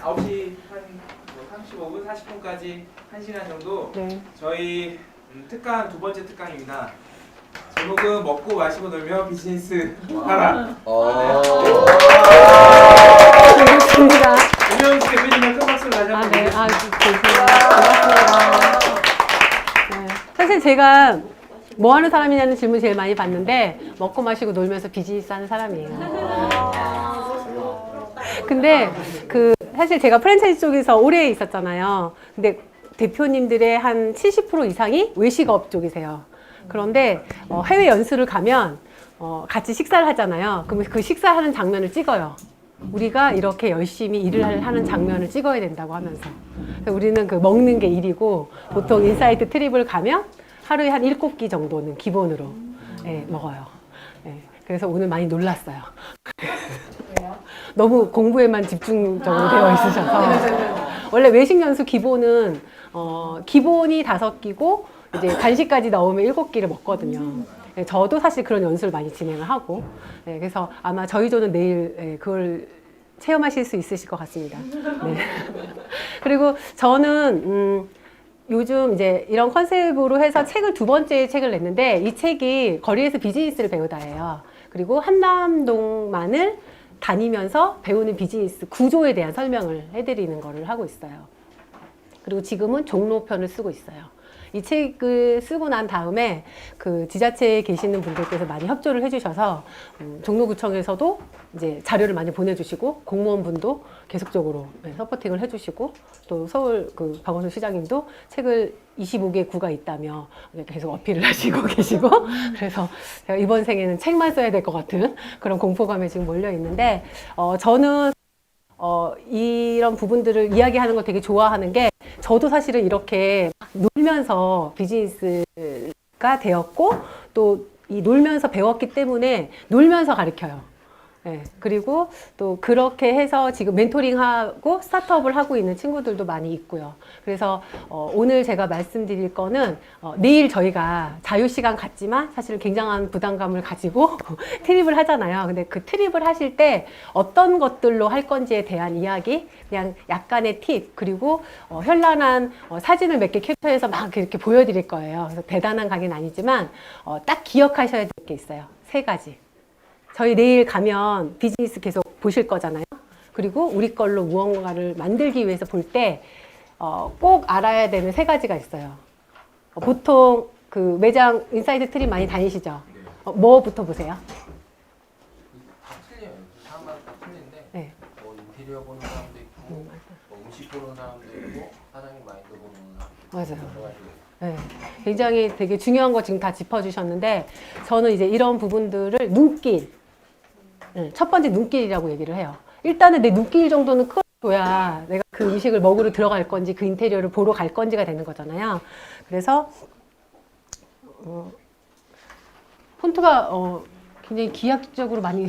9시 한 35분, 40분까지 1시간 정도 네. 저희 특강 두 번째 특강입니다. 제목은 먹고 마시고 놀며 비즈니스 하라. 반갑습니다. 김영식 대표님의 큰 박수를 다시 한번 네. 드리겠습니다. 반갑습니다. 네. 사실 제가 뭐 하는 사람이냐는 질문 제일 많이 받는데 먹고 마시고 놀면서 비즈니스 하는 사람이에요. 근데 사실 제가 프랜차이즈 쪽에서 오래 있었잖아요. 근데 대표님들의 한 70% 이상이 외식업 쪽이세요. 그런데 해외 연수를 가면 같이 식사를 하잖아요. 그러면 그 식사하는 장면을 찍어요. 우리가 이렇게 열심히 일을 하는 장면을 찍어야 된다고 하면서. 우리는 그 먹는 게 일이고 보통 인사이트 트립을 가면 하루에 한 7끼 정도는 기본으로 먹어요. 그래서 오늘 많이 놀랐어요. 너무 공부에만 집중적으로 되어 있으셔서. 원래 외식 연수 기본은 기본이 5끼고 이제 간식까지 넣으면 7끼를 먹거든요. 저도 사실 그런 연수를 많이 진행을 하고, 그래서 아마 저희 조는 내일 그걸 체험하실 수 있으실 것 같습니다. 네. 그리고 저는 요즘 이제 이런 컨셉으로 해서 책을 두 번째 책을 냈는데, 이 책이 거리에서 비즈니스를 배우다예요. 그리고 한남동만을 다니면서 배우는 비즈니스 구조에 대한 설명을 해드리는 거를 하고 있어요. 그리고 지금은 종로편을 쓰고 있어요. 이 책을 쓰고 난 다음에 그 지자체에 계시는 분들께서 많이 협조를 해주셔서 종로구청에서도 이제 자료를 많이 보내주시고 공무원분도 계속적으로 서포팅을 해주시고 또 서울 그 박원순 시장님도 책을 25개 구가 있다며 계속 어필을 하시고 계시고 그래서 제가 이번 생에는 책만 써야 될 것 같은 그런 공포감에 지금 몰려 있는데 저는 이런 부분들을 이야기하는 걸 되게 좋아하는 게 저도 사실은 이렇게 놀면서 비즈니스가 되었고 또 이 놀면서 배웠기 때문에 놀면서 가르쳐요. 그리고 또 그렇게 해서 지금 멘토링하고 스타트업을 하고 있는 친구들도 많이 있고요. 그래서 오늘 제가 말씀드릴 거는 내일 저희가 자유시간 갖지만 사실은 굉장한 부담감을 가지고 트립을 하잖아요. 근데 그 트립을 하실 때 어떤 것들로 할 건지에 대한 이야기, 그냥 약간의 팁, 그리고 현란한 사진을 몇 개 캡처해서 막 이렇게 보여드릴 거예요. 그래서 대단한 강의는 아니지만 딱 기억하셔야 될 게 있어요. 3가지. 저희 내일 가면 비즈니스 계속 보실 거잖아요. 그리고 우리 걸로 무언가를 만들기 위해서 볼 때 꼭 알아야 되는 3가지가 있어요. 보통 그 매장 인사이드 트립 많이 다니시죠? 뭐부터 보세요? 다 틀려요. 사람마다 다 틀린데 뭐 인테리어 보는 사람도 있고 뭐 음식 보는 사람도 있고 사장님 마인드 보는 사람도 있고 맞아요. 굉장히 되게 중요한 거 지금 다 짚어주셨는데 저는 이제 이런 부분들을 눈길, 첫 번째 눈길이라고 얘기를 해요. 일단은 내 눈길 정도는 끌어줘야 내가 그 음식을 먹으러 들어갈 건지 그 인테리어를 보러 갈 건지가 되는 거잖아요. 그래서 폰트가 굉장히 기하학적으로 많이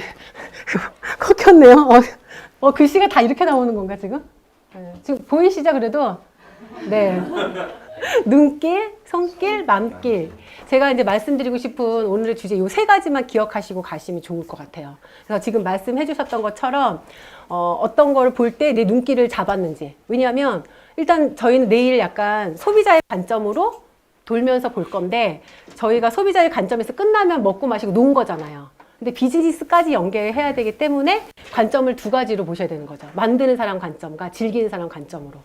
컸네요. 글씨가 다 이렇게 나오는 건가 지금? 지금 보이시죠 그래도? 네. 눈길, 손길, 맘길. 제가 이제 말씀드리고 싶은 오늘의 주제 이 3가지만 기억하시고 가시면 좋을 것 같아요. 그래서 지금 말씀해 주셨던 것처럼 어떤 걸 볼 때 내 눈길을 잡았는지. 왜냐하면 일단 저희는 내일 약간 소비자의 관점으로 돌면서 볼 건데 저희가 소비자의 관점에서 끝나면 먹고 마시고 논 거잖아요. 근데 비즈니스까지 연계해야 되기 때문에 관점을 2가지로 보셔야 되는 거죠. 만드는 사람 관점과 즐기는 사람 관점으로.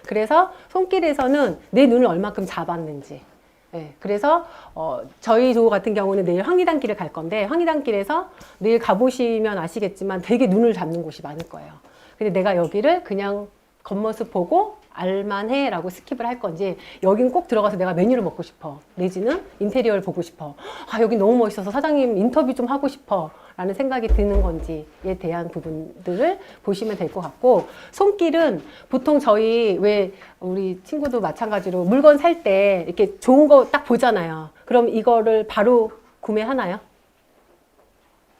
그래서 손길에서는 내 눈을 얼마큼 잡았는지. 그래서 저희 조 같은 경우는 내일 황리단길을 갈 건데 황리단길에서 내일 가보시면 아시겠지만 되게 눈을 잡는 곳이 많을 거예요. 근데 내가 여기를 그냥 겉모습 보고 알만해 라고 스킵을 할 건지 여긴 꼭 들어가서 내가 메뉴를 먹고 싶어 내지는 인테리어를 보고 싶어 여기 너무 멋있어서 사장님 인터뷰 좀 하고 싶어 라는 생각이 드는 건지에 대한 부분들을 보시면 될 것 같고 손길은 보통 저희 왜 우리 친구도 마찬가지로 물건 살 때 이렇게 좋은 거 딱 보잖아요. 그럼 이거를 바로 구매하나요?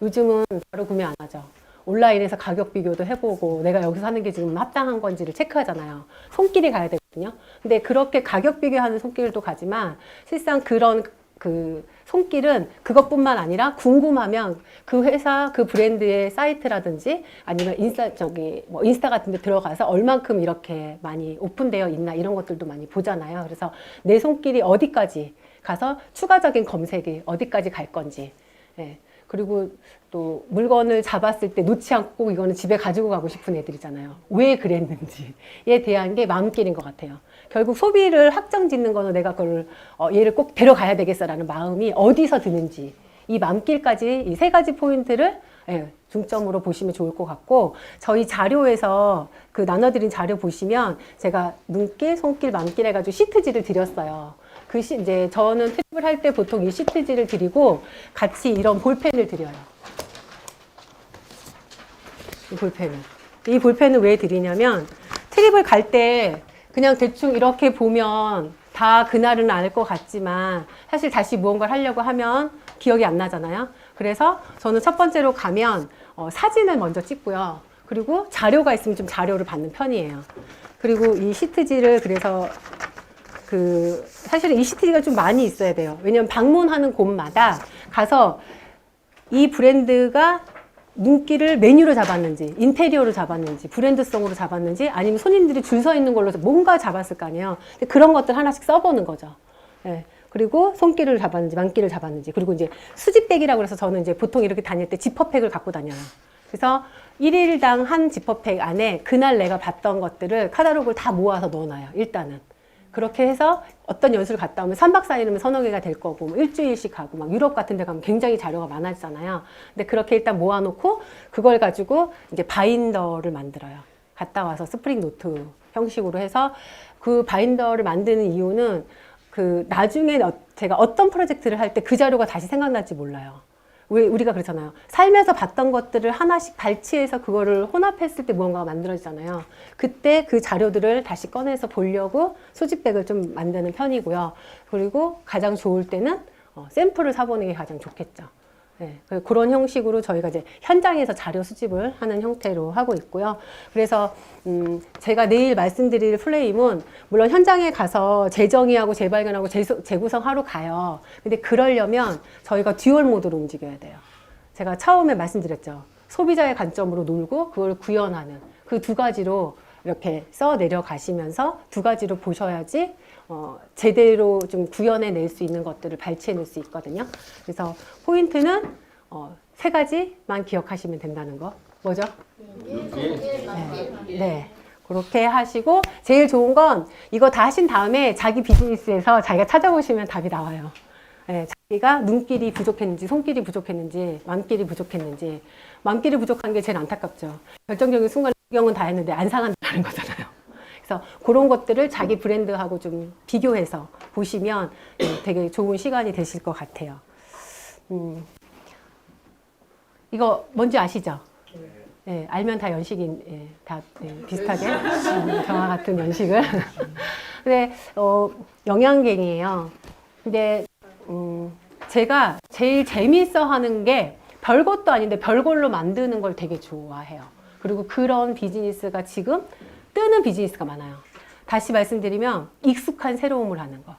요즘은 바로 구매 안 하죠. 온라인에서 가격 비교도 해보고 내가 여기서 사는 게 지금 합당한 건지를 체크하잖아요. 손길이 가야 되거든요. 근데 그렇게 가격 비교하는 손길도 가지만 실상 그런 그 손길은 그것뿐만 아니라 궁금하면 그 회사 그 브랜드의 사이트라든지 아니면 인스타 같은 데 들어가서 얼만큼 이렇게 많이 오픈되어 있나 이런 것들도 많이 보잖아요. 그래서 내 손길이 어디까지 가서 추가적인 검색이 어디까지 갈 건지. 예. 그리고 또 물건을 잡았을 때 놓지 않고 이거는 집에 가지고 가고 싶은 애들이잖아요. 왜 그랬는지에 대한 게 마음길인 것 같아요. 결국 소비를 확정 짓는 거는 내가 그걸 얘를 꼭 데려가야 되겠어라는 마음이 어디서 드는지 이 마음길까지 이 세 가지 포인트를 중점으로 보시면 좋을 것 같고 저희 자료에서 그 나눠드린 자료 보시면 제가 눈길, 손길, 마음길 해가지고 시트지를 드렸어요. 이제 저는 트립을 할 때 보통 이 시트지를 드리고 같이 이런 볼펜을 드려요. 이 볼펜을 왜 드리냐면 트립을 갈 때 그냥 대충 이렇게 보면 다 그날은 알 것 같지만 사실 다시 무언가를 하려고 하면 기억이 안 나잖아요. 그래서 저는 첫 번째로 가면 사진을 먼저 찍고요. 그리고 자료가 있으면 좀 자료를 받는 편이에요. 그리고 이 시트지를 그래서 사실은 이 시트지가 좀 많이 있어야 돼요. 왜냐면 방문하는 곳마다 가서 이 브랜드가 눈길을 메뉴로 잡았는지, 인테리어로 잡았는지, 브랜드성으로 잡았는지, 아니면 손님들이 줄 서 있는 걸로 뭔가 잡았을 거 아니에요. 그런 것들 하나씩 써보는 거죠. 예. 그리고 손길을 잡았는지, 만길을 잡았는지, 그리고 이제 수집백이라고 해서 저는 이제 보통 이렇게 다닐 때 지퍼백을 갖고 다녀요. 그래서 1일당 한 지퍼백 안에 그날 내가 봤던 것들을 카탈로그를 다 모아서 넣어놔요. 일단은. 그렇게 해서 어떤 연수를 갔다 오면 3박 4일이면 서너 개가 될 거고, 뭐 일주일씩 가고, 막 유럽 같은 데 가면 굉장히 자료가 많아지잖아요. 근데 그렇게 일단 모아놓고, 그걸 가지고 이제 바인더를 만들어요. 갔다 와서 스프링 노트 형식으로 해서 그 바인더를 만드는 이유는 나중에 제가 어떤 프로젝트를 할 때 그 자료가 다시 생각날지 몰라요. 우리가 그렇잖아요. 살면서 봤던 것들을 하나씩 발치해서 그거를 혼합했을 때 무언가가 만들어지잖아요. 그때 그 자료들을 다시 꺼내서 보려고 소집백을 좀 만드는 편이고요. 그리고 가장 좋을 때는 샘플을 사보는 게 가장 좋겠죠. 네, 그런 형식으로 저희가 이제 현장에서 자료 수집을 하는 형태로 하고 있고요. 그래서 제가 내일 말씀드릴 플레임은 물론 현장에 가서 재정의하고 재발견하고 재구성하러 가요. 근데 그러려면 저희가 듀얼 모드로 움직여야 돼요. 제가 처음에 말씀드렸죠. 소비자의 관점으로 놀고 그걸 구현하는 그 두 가지로 이렇게 써 내려가시면서 두 가지로 보셔야지 제대로 좀 구현해낼 수 있는 것들을 발췌해낼 수 있거든요. 그래서 포인트는 세 가지만 기억하시면 된다는 거. 뭐죠? 네. 그렇게 하시고 제일 좋은 건 이거 다 하신 다음에 자기 비즈니스에서 자기가 찾아보시면 답이 나와요. 네, 자기가 눈길이 부족했는지, 손길이 부족했는지, 맘길이 부족했는지. 맘길이 부족한 게 제일 안타깝죠. 결정적인 순간 구경은 다 했는데 안 상한다는 거잖아요. 그래서 그런 것들을 자기 브랜드하고 좀 비교해서 보시면 되게 좋은 시간이 되실 것 같아요. 이거 뭔지 아시죠? 네, 알면 다 연식인, 다 비슷하게 저와 같은 연식을. 근데 영양갱이에요. 근데 제가 제일 재미있어 하는 게 별것도 아닌데 별걸로 만드는 걸 되게 좋아해요. 그리고 그런 비즈니스가 지금 뜨는 비즈니스가 많아요. 다시 말씀드리면 익숙한 새로움을 하는 거.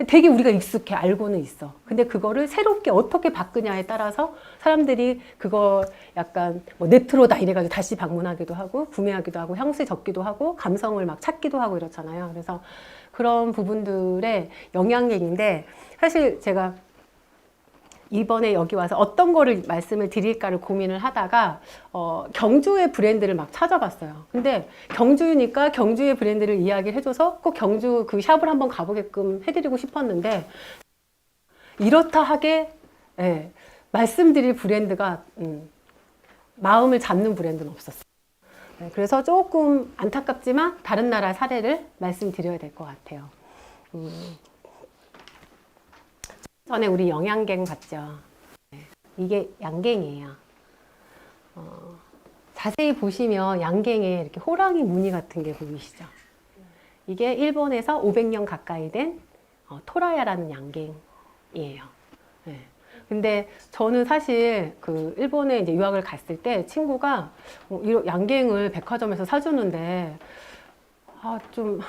되게 우리가 익숙해, 알고는 있어. 근데 그거를 새롭게 어떻게 바꾸냐에 따라서 사람들이 그거 약간 뭐 네트로다 이래가지고 다시 방문하기도 하고 구매하기도 하고 향수에 적기도 하고 감성을 막 찾기도 하고 이렇잖아요. 그래서 그런 부분들의 영향력인데 사실 제가 이번에 여기 와서 어떤 거를 말씀을 드릴까를 고민을 하다가 경주의 브랜드를 막 찾아봤어요. 근데 경주니까 경주의 브랜드를 이야기를 해줘서 꼭 경주 그 샵을 한번 가보게끔 해드리고 싶었는데 이렇다 하게 말씀드릴 브랜드가 마음을 잡는 브랜드는 없었어요. 그래서 조금 안타깝지만 다른 나라 사례를 말씀드려야 될 것 같아요. 전에 우리 영양갱 봤죠? 이게 양갱이에요. 자세히 보시면 양갱에 이렇게 호랑이 무늬 같은 게 보이시죠? 이게 일본에서 500년 가까이 된 토라야라는 양갱이에요. 네. 근데 저는 사실 그 일본에 이제 유학을 갔을 때 친구가 양갱을 백화점에서 사주는데 좀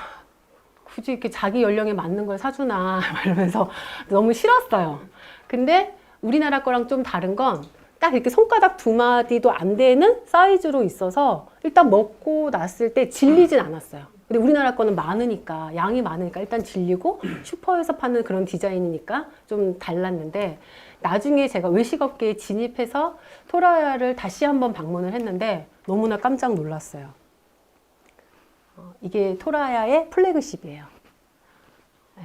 굳이 이렇게 자기 연령에 맞는 걸 사주나 이러면서 너무 싫었어요. 근데 우리나라 거랑 좀 다른 건 딱 이렇게 손가락 2마디도 안 되는 사이즈로 있어서 일단 먹고 났을 때 질리진 않았어요. 근데 우리나라 거는 많으니까, 양이 많으니까 일단 질리고, 슈퍼에서 파는 그런 디자인이니까 좀 달랐는데, 나중에 제가 외식업계에 진입해서 토라야를 다시 한번 방문을 했는데 너무나 깜짝 놀랐어요. 이게 토라야의 플래그십이에요. 네.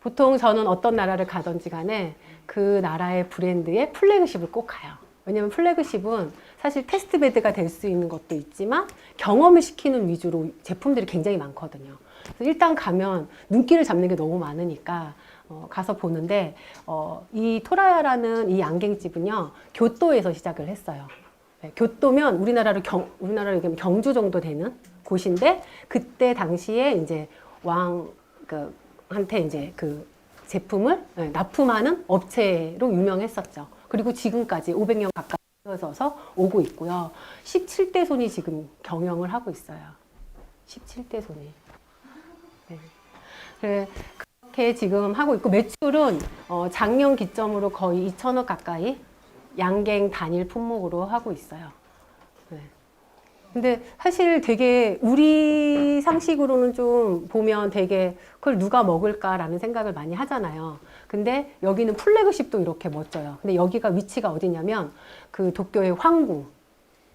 보통 저는 어떤 나라를 가든지 간에 그 나라의 브랜드의 플래그십을 꼭 가요. 왜냐면 플래그십은 사실 테스트베드가 될 수 있는 것도 있지만 경험을 시키는 위주로 제품들이 굉장히 많거든요. 그래서 일단 가면 눈길을 잡는 게 너무 많으니까 가서 보는데 이 토라야라는 이 양갱집은요, 교토에서 시작을 했어요. 네, 교토면 우리나라로 얘기하면 경주 정도 되는 곳인데, 그때 당시에 이제 한테 이제 그 제품을 납품하는 업체로 유명했었죠. 그리고 지금까지 500년 가까이 이어져서 오고 있고요. 17대 손이 지금 경영을 하고 있어요. 17대 손이. 네. 그렇게 지금 하고 있고, 매출은 작년 기점으로 거의 2천억 가까이 양갱 단일 품목으로 하고 있어요. 네. 근데 사실 되게 우리 상식으로는 좀 보면 되게 그걸 누가 먹을까라는 생각을 많이 하잖아요. 근데 여기는 플래그십도 이렇게 멋져요. 근데 여기가 위치가 어디냐면 그 도쿄의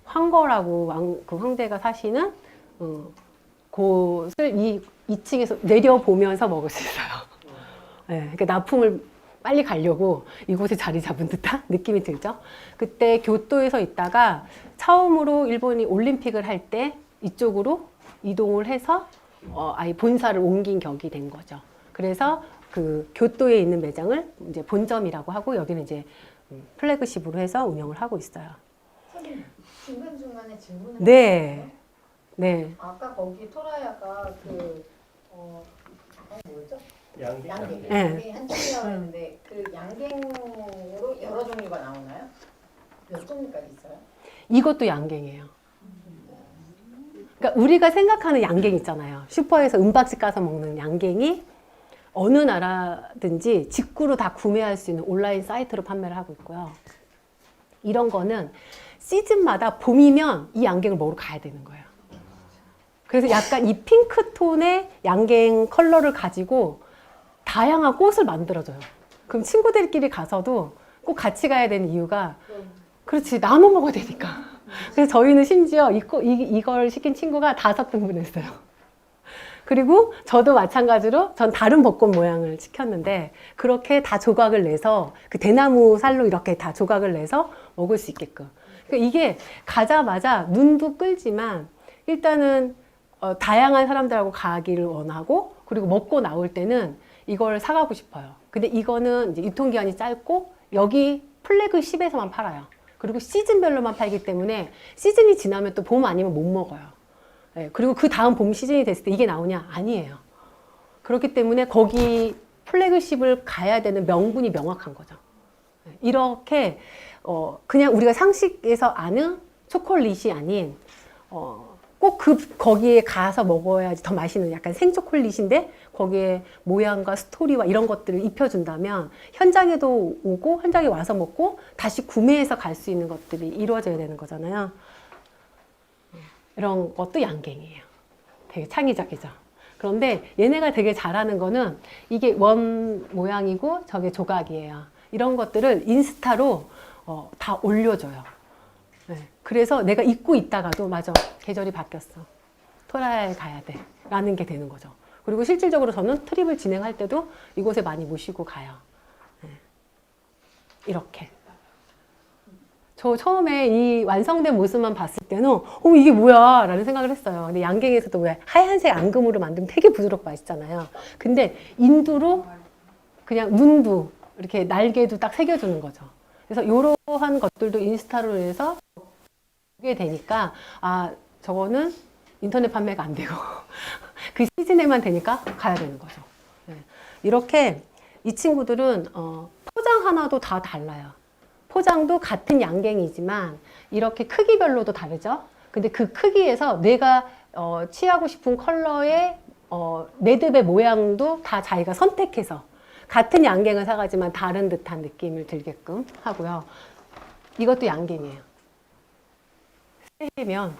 황거라고 그 황제가 사시는 곳을 2층에서 내려보면서 먹을 수 있어요. 네, 그러니까 납품을 빨리 가려고 이곳에 자리 잡은 듯한 느낌이 들죠. 그때 교토에서 있다가 처음으로 일본이 올림픽을 할 때 이쪽으로 이동을 해서 아예 본사를 옮긴 격이 된 거죠. 그래서 그 교토에 있는 매장을 이제 본점이라고 하고, 여기는 이제 플래그십으로 해서 운영을 하고 있어요. 선생님, 중간중간에 질문을 네. 네. 아까 거기 토라야가 뭐였죠? 양갱. 양갱. 네. 양갱이 한쪽이라고 했는데 그 양갱으로 여러 종류가 나오나요? 몇 종류까지 있어요? 이것도 양갱이에요. 그러니까 우리가 생각하는 양갱 있잖아요. 슈퍼에서 은박지 까서 먹는 양갱이 어느 나라든지 직구로 다 구매할 수 있는 온라인 사이트로 판매를 하고 있고요. 이런 거는 시즌마다 봄이면 이 양갱을 먹으러 가야 되는 거예요. 그래서 약간 이 핑크톤의 양갱 컬러를 가지고 다양한 꽃을 만들어줘요. 그럼 친구들끼리 가서도 꼭 같이 가야 되는 이유가, 그렇지, 나눠 먹어야 되니까. 그래서 저희는 심지어 이걸 시킨 친구가 5등분 했어요. 그리고 저도 마찬가지로 전 다른 벚꽃 모양을 시켰는데, 그렇게 다 조각을 내서 그 대나무 살로 이렇게 다 조각을 내서 먹을 수 있게끔. 그러니까 이게 가자마자 눈도 끌지만 일단은 다양한 사람들하고 가기를 원하고, 그리고 먹고 나올 때는 이걸 사가고 싶어요. 근데 이거는 이제 유통기한이 짧고 여기 플래그십에서만 팔아요. 그리고 시즌별로만 팔기 때문에 시즌이 지나면 또 봄 아니면 못 먹어요. 네, 그리고 그 다음 봄 시즌이 됐을 때 이게 나오냐? 아니에요. 그렇기 때문에 거기 플래그십을 가야 되는 명분이 명확한 거죠. 네, 이렇게 그냥 우리가 상식에서 아는 초콜릿이 아닌 꼭 거기에 가서 먹어야지 더 맛있는 약간 생초콜릿인데, 거기에 모양과 스토리와 이런 것들을 입혀준다면 현장에도 오고 현장에 와서 먹고 다시 구매해서 갈 수 있는 것들이 이루어져야 되는 거잖아요. 이런 것도 양갱이에요. 되게 창의적이죠. 그런데 얘네가 되게 잘하는 거는 이게 원 모양이고 저게 조각이에요. 이런 것들을 인스타로 다 올려줘요. 네. 그래서 내가 입고 있다가도 맞아, 계절이 바뀌었어, 토라야에 가야 돼 라는 게 되는 거죠. 그리고 실질적으로 저는 트립을 진행할 때도 이곳에 많이 모시고 가요. 네. 이렇게. 저 처음에 이 완성된 모습만 봤을 때는 이게 뭐야 라는 생각을 했어요. 근데 양갱에서도 왜 하얀색 앙금으로 만들면 되게 부드럽고 맛있잖아요. 근데 인두로 그냥 눈도 이렇게 날개도 딱 새겨주는 거죠. 그래서 이러한 것들도 인스타로 해서 보게 되니까, 저거는 인터넷 판매가 안 되고 그 시즌에만 되니까 가야 되는 거죠. 네. 이렇게 이 친구들은 포장 하나도 다 달라요. 포장도 같은 양갱이지만 이렇게 크기별로도 다르죠. 근데 그 크기에서 내가 취하고 싶은 컬러의 매듭의 모양도 다 자기가 선택해서 같은 양갱을 사가지만 다른 듯한 느낌을 들게끔 하고요. 이것도 양갱이에요. 새해면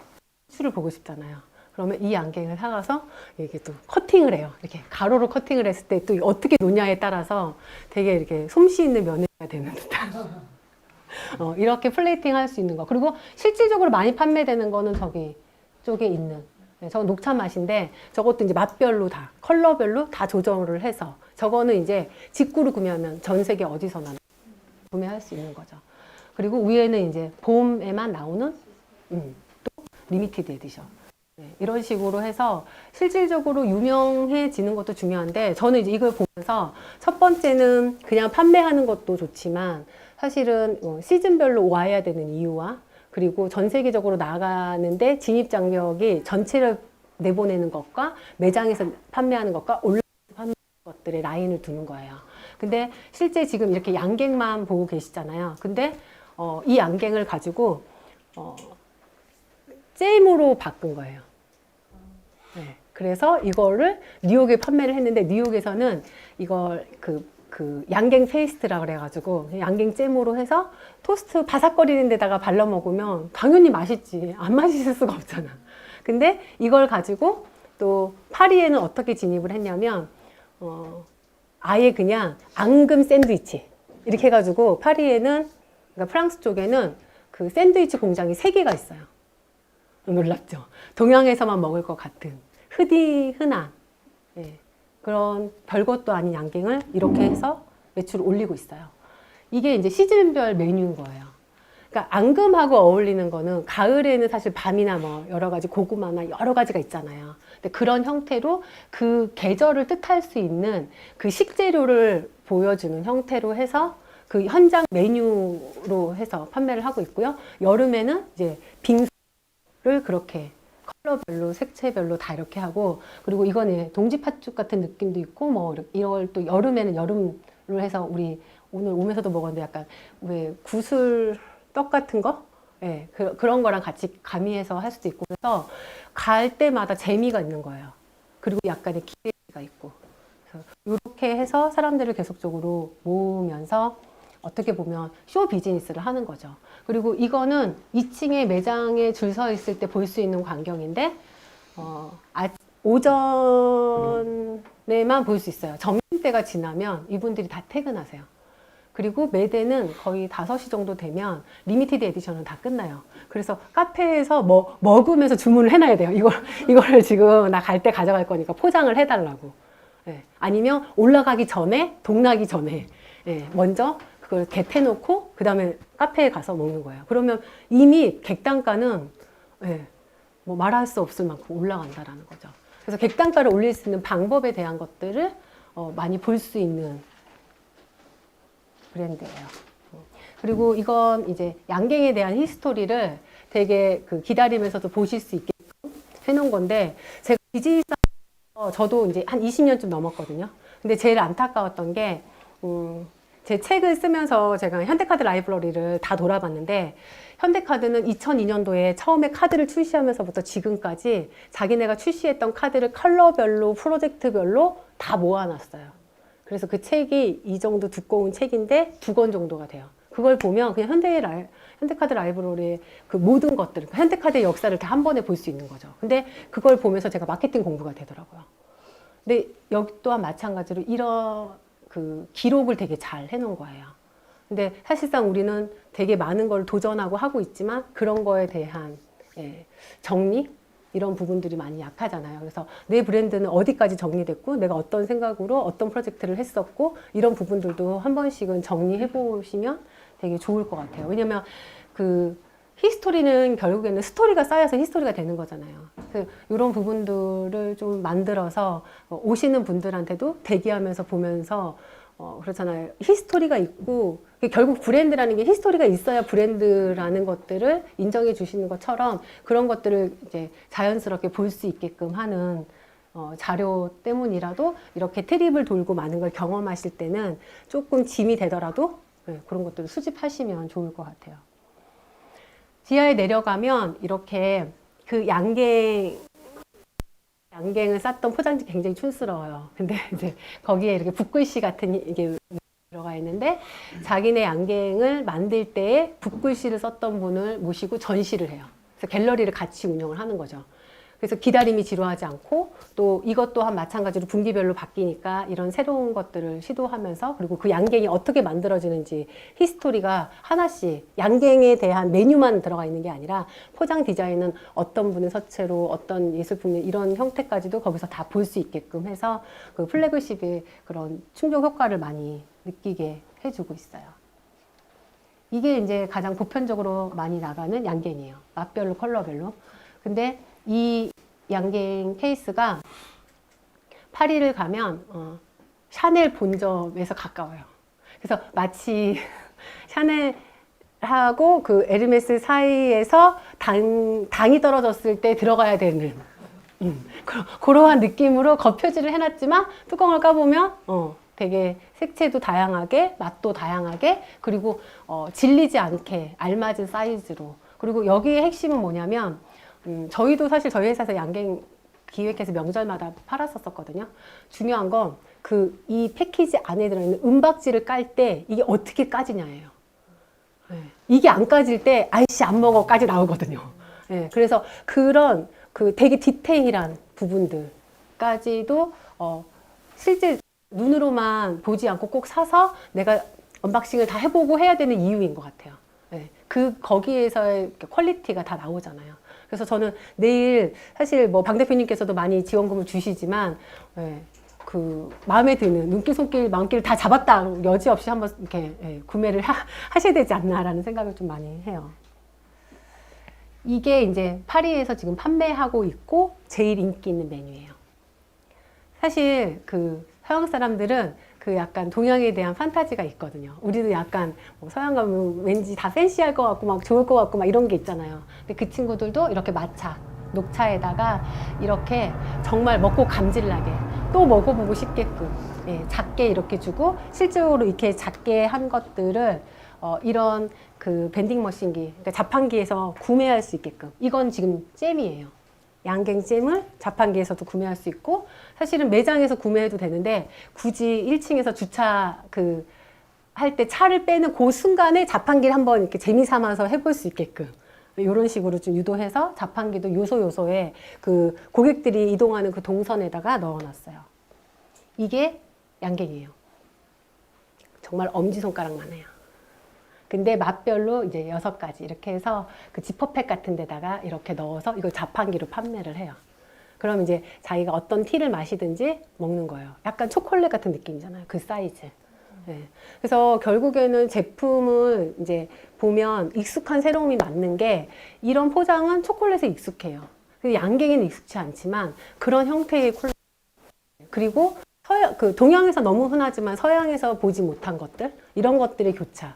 수를 보고 싶잖아요. 그러면 이 양갱을 사가서 이렇게 또 커팅을 해요. 이렇게 가로로 커팅을 했을 때 또 어떻게 놓냐에 따라서 되게 이렇게 솜씨 있는 며느리가 되는 듯한 이렇게 플레이팅 할 수 있는 거. 그리고 실질적으로 많이 판매되는 거는 저기 쪽에 있는 저거 녹차 맛인데 저것도 이제 맛별로 다 컬러별로 다 조정을 해서 저거는 이제 직구로 구매하면 전 세계 어디서나 구매할 수 있는 거죠. 그리고 위에는 이제 봄에만 나오는 또 리미티드 에디션. 네, 이런 식으로 해서 실질적으로 유명해지는 것도 중요한데 저는 이제 이걸 보면서 첫 번째는 그냥 판매하는 것도 좋지만 사실은 시즌별로 와야 되는 이유와 그리고 전 세계적으로 나가는데 진입 장벽이 전체를 내보내는 것과 매장에서 판매하는 것과 온라인에서 판매하는 것들의 라인을 두는 거예요. 근데 실제 지금 이렇게 양갱만 보고 계시잖아요. 근데 이 양갱을 가지고 잼으로 바꾼 거예요. 네, 그래서 이거를 뉴욕에 판매를 했는데 뉴욕에서는 이걸 그 양갱 페이스트라 그래가지고 양갱 잼으로 해서 토스트 바삭거리는 데다가 발라 먹으면 당연히 맛있지. 안 맛있을 수가 없잖아. 근데 이걸 가지고 또 파리에는 어떻게 진입을 했냐면 아예 그냥 앙금 샌드위치 이렇게 해가지고 파리에는 그러니까 프랑스 쪽에는 그 샌드위치 공장이 3개가 있어요. 놀랍죠? 동양에서만 먹을 것 같은 흔한 그런 별것도 아닌 양갱을 이렇게 해서 매출을 올리고 있어요. 이게 이제 시즌별 메뉴인 거예요. 그러니까 앙금하고 어울리는 거는 가을에는 사실 밤이나 뭐 여러 가지 고구마나 여러 가지가 있잖아요. 근데 그런 형태로 그 계절을 뜻할 수 있는 그 식재료를 보여주는 형태로 해서 그 현장 메뉴로 해서 판매를 하고 있고요. 여름에는 이제 빙수를 그렇게 컬러별로 색채별로 다 이렇게 하고 그리고 이거는 동지 팥죽 같은 느낌도 있고 뭐 이걸 또 여름에는 여름으로 해서 우리 오늘 오면서도 먹었는데 약간 왜 구슬 떡 같은 거? 예, 그런 거랑 같이 가미해서 할 수도 있고 그래서 갈 때마다 재미가 있는 거예요. 그리고 약간의 기대가 있고 그래서 이렇게 해서 사람들을 계속적으로 모으면서 어떻게 보면 쇼 비즈니스를 하는 거죠. 그리고 이거는 2층에 매장에 줄 서 있을 때 볼 수 있는 광경인데 오전에만 볼 수 있어요. 점심때가 지나면 이분들이 다 퇴근하세요. 그리고 매대는 거의 5시 정도 되면 리미티드 에디션은 다 끝나요. 그래서 카페에서 먹으면서 주문을 해놔야 돼요. 이거를 지금 나 갈 때 가져갈 거니까 포장을 해달라고. 예. 아니면 올라가기 전에, 동나기 전에 먼저 그걸 겟해놓고 그 다음에 카페에 가서 먹는 거예요. 그러면 이미 객단가는 뭐 말할 수 없을 만큼 올라간다라는 거죠. 그래서 객단가를 올릴 수 있는 방법에 대한 것들을 많이 볼 수 있는 브랜드예요. 그리고 이건 이제 양갱에 대한 히스토리를 되게 기다리면서도 보실 수 있게끔 해놓은 건데 제가 비즈니스에서 저도 이제 한 20년쯤 넘었거든요. 근데 제일 안타까웠던 게 제 책을 쓰면서 제가 현대카드 라이브러리를 다 돌아봤는데 현대카드는 2002년도에 처음에 카드를 출시하면서부터 지금까지 자기네가 출시했던 카드를 컬러별로 프로젝트별로 다 모아놨어요. 그래서 그 책이 이 정도 두꺼운 책인데 2권 정도가 돼요. 그걸 보면 그냥 현대카드 라이브러리의 그 모든 것들, 현대카드의 역사를 다 한 번에 볼 수 있는 거죠. 근데 그걸 보면서 제가 마케팅 공부가 되더라고요. 근데 여기 또한 마찬가지로 이런 그 기록을 되게 잘 해놓은 거예요. 근데 사실상 우리는 되게 많은 걸 도전하고 하고 있지만 그런 거에 대한 정리? 이런 부분들이 많이 약하잖아요. 그래서 내 브랜드는 어디까지 정리됐고 내가 어떤 생각으로 어떤 프로젝트를 했었고 이런 부분들도 한 번씩은 정리해 보시면 되게 좋을 것 같아요. 왜냐면 그 히스토리는 결국에는 스토리가 쌓여서 히스토리가 되는 거잖아요. 그래서 이런 부분들을 좀 만들어서 오시는 분들한테도 대기하면서 보면서 그렇잖아요. 히스토리가 있고 결국 브랜드라는 게 히스토리가 있어야 브랜드라는 것들을 인정해 주시는 것처럼 그런 것들을 이제 자연스럽게 볼 수 있게끔 하는 자료 때문이라도 이렇게 트립을 돌고 많은 걸 경험하실 때는 조금 짐이 되더라도 그런 것들을 수집하시면 좋을 것 같아요. 지하에 내려가면 이렇게 그 양갱 양갱을 쌌던 포장지 굉장히 촌스러워요. 근데 이제 거기에 이렇게 붓글씨 같은 이게 들어가 있는데 자기네 양갱을 만들 때에 붓글씨를 썼던 분을 모시고 전시를 해요. 그래서 갤러리를 같이 운영을 하는 거죠. 그래서 기다림이 지루하지 않고 또 이것 또한 마찬가지로 분기별로 바뀌니까 이런 새로운 것들을 시도하면서 그리고 그 양갱이 어떻게 만들어지는지 히스토리가 하나씩 양갱에 대한 메뉴만 들어가 있는 게 아니라 포장 디자인은 어떤 분의 서체로 어떤 예술품의 이런 형태까지도 거기서 다 볼 수 있게끔 해서 그 플래그십의 그런 충족 효과를 많이 느끼게 해주고 있어요. 이게 이제 가장 보편적으로 많이 나가는 양갱이에요. 맛별로 컬러별로. 근데 이 양갱 케이스가 파리를 가면 샤넬 본점에서 가까워요. 그래서 마치 샤넬하고 그 에르메스 사이에서 당이 떨어졌을 때 들어가야 되는 그러한 느낌으로 겉표지를 해놨지만 뚜껑을 까보면 되게 색채도 다양하게 맛도 다양하게 그리고 질리지 않게 알맞은 사이즈로 그리고 여기의 핵심은 뭐냐면 저희도 사실 저희 회사에서 양갱 기획해서 명절마다 팔았었거든요. 중요한 건 이 패키지 안에 들어있는 은박지를 깔 때 이게 어떻게 까지냐예요. 네. 이게 안 까질 때 아이씨 안 먹어까지 나오거든요. 네. 그래서 그런 되게 디테일한 부분들까지도 실제 눈으로만 보지 않고 꼭 사서 내가 언박싱을 다 해보고 해야 되는 이유인 것 같아요. 네. 거기에서의 퀄리티가 다 나오잖아요. 그래서 저는 내일 사실 뭐 방 대표님께서도 많이 지원금을 주시지만 마음에 드는 눈길, 손길, 마음길 다 잡았다 여지없이 한번 이렇게 구매를 하셔야 되지 않나라는 생각을 좀 많이 해요. 이게 이제 파리에서 지금 판매하고 있고 제일 인기 있는 메뉴예요. 사실 서양 사람들은 약간 동양에 대한 판타지가 있거든요. 우리도 약간 서양 가면 왠지 다 팬시할 것 같고 막 좋을 것 같고 막 이런 게 있잖아요. 근데 그 친구들도 이렇게 마차, 녹차에다가 이렇게 정말 먹고 감질나게 또 먹어보고 싶게끔 작게 이렇게 주고 실제로 이렇게 작게 한 것들을 이런 밴딩 머신기, 그러니까 자판기에서 구매할 수 있게끔 이건 지금 잼이에요. 양갱 잼을 자판기에서도 구매할 수 있고 사실은 매장에서 구매해도 되는데 굳이 1층에서 주차 할 때 차를 빼는 그 순간에 자판기를 한번 이렇게 재미 삼아서 해볼 수 있게끔 이런 식으로 좀 유도해서 자판기도 요소요소에 고객들이 이동하는 그 동선에다가 넣어놨어요. 이게 양갱이에요. 정말 엄지손가락만 해요. 근데 맛별로 이제 6가지 이렇게 해서 지퍼팩 같은 데다가 이렇게 넣어서 이걸 자판기로 판매를 해요. 그럼 이제 자기가 어떤 티를 마시든지 먹는 거예요. 약간 초콜릿 같은 느낌이잖아요. 그 사이즈. 네. 그래서 결국에는 제품을 이제 보면 익숙한 새로움이 맞는 게 이런 포장은 초콜릿에 익숙해요. 양갱에는 익숙치 않지만 그런 형태의 그리고 동양에서 너무 흔하지만 서양에서 보지 못한 것들 이런 것들의 교차.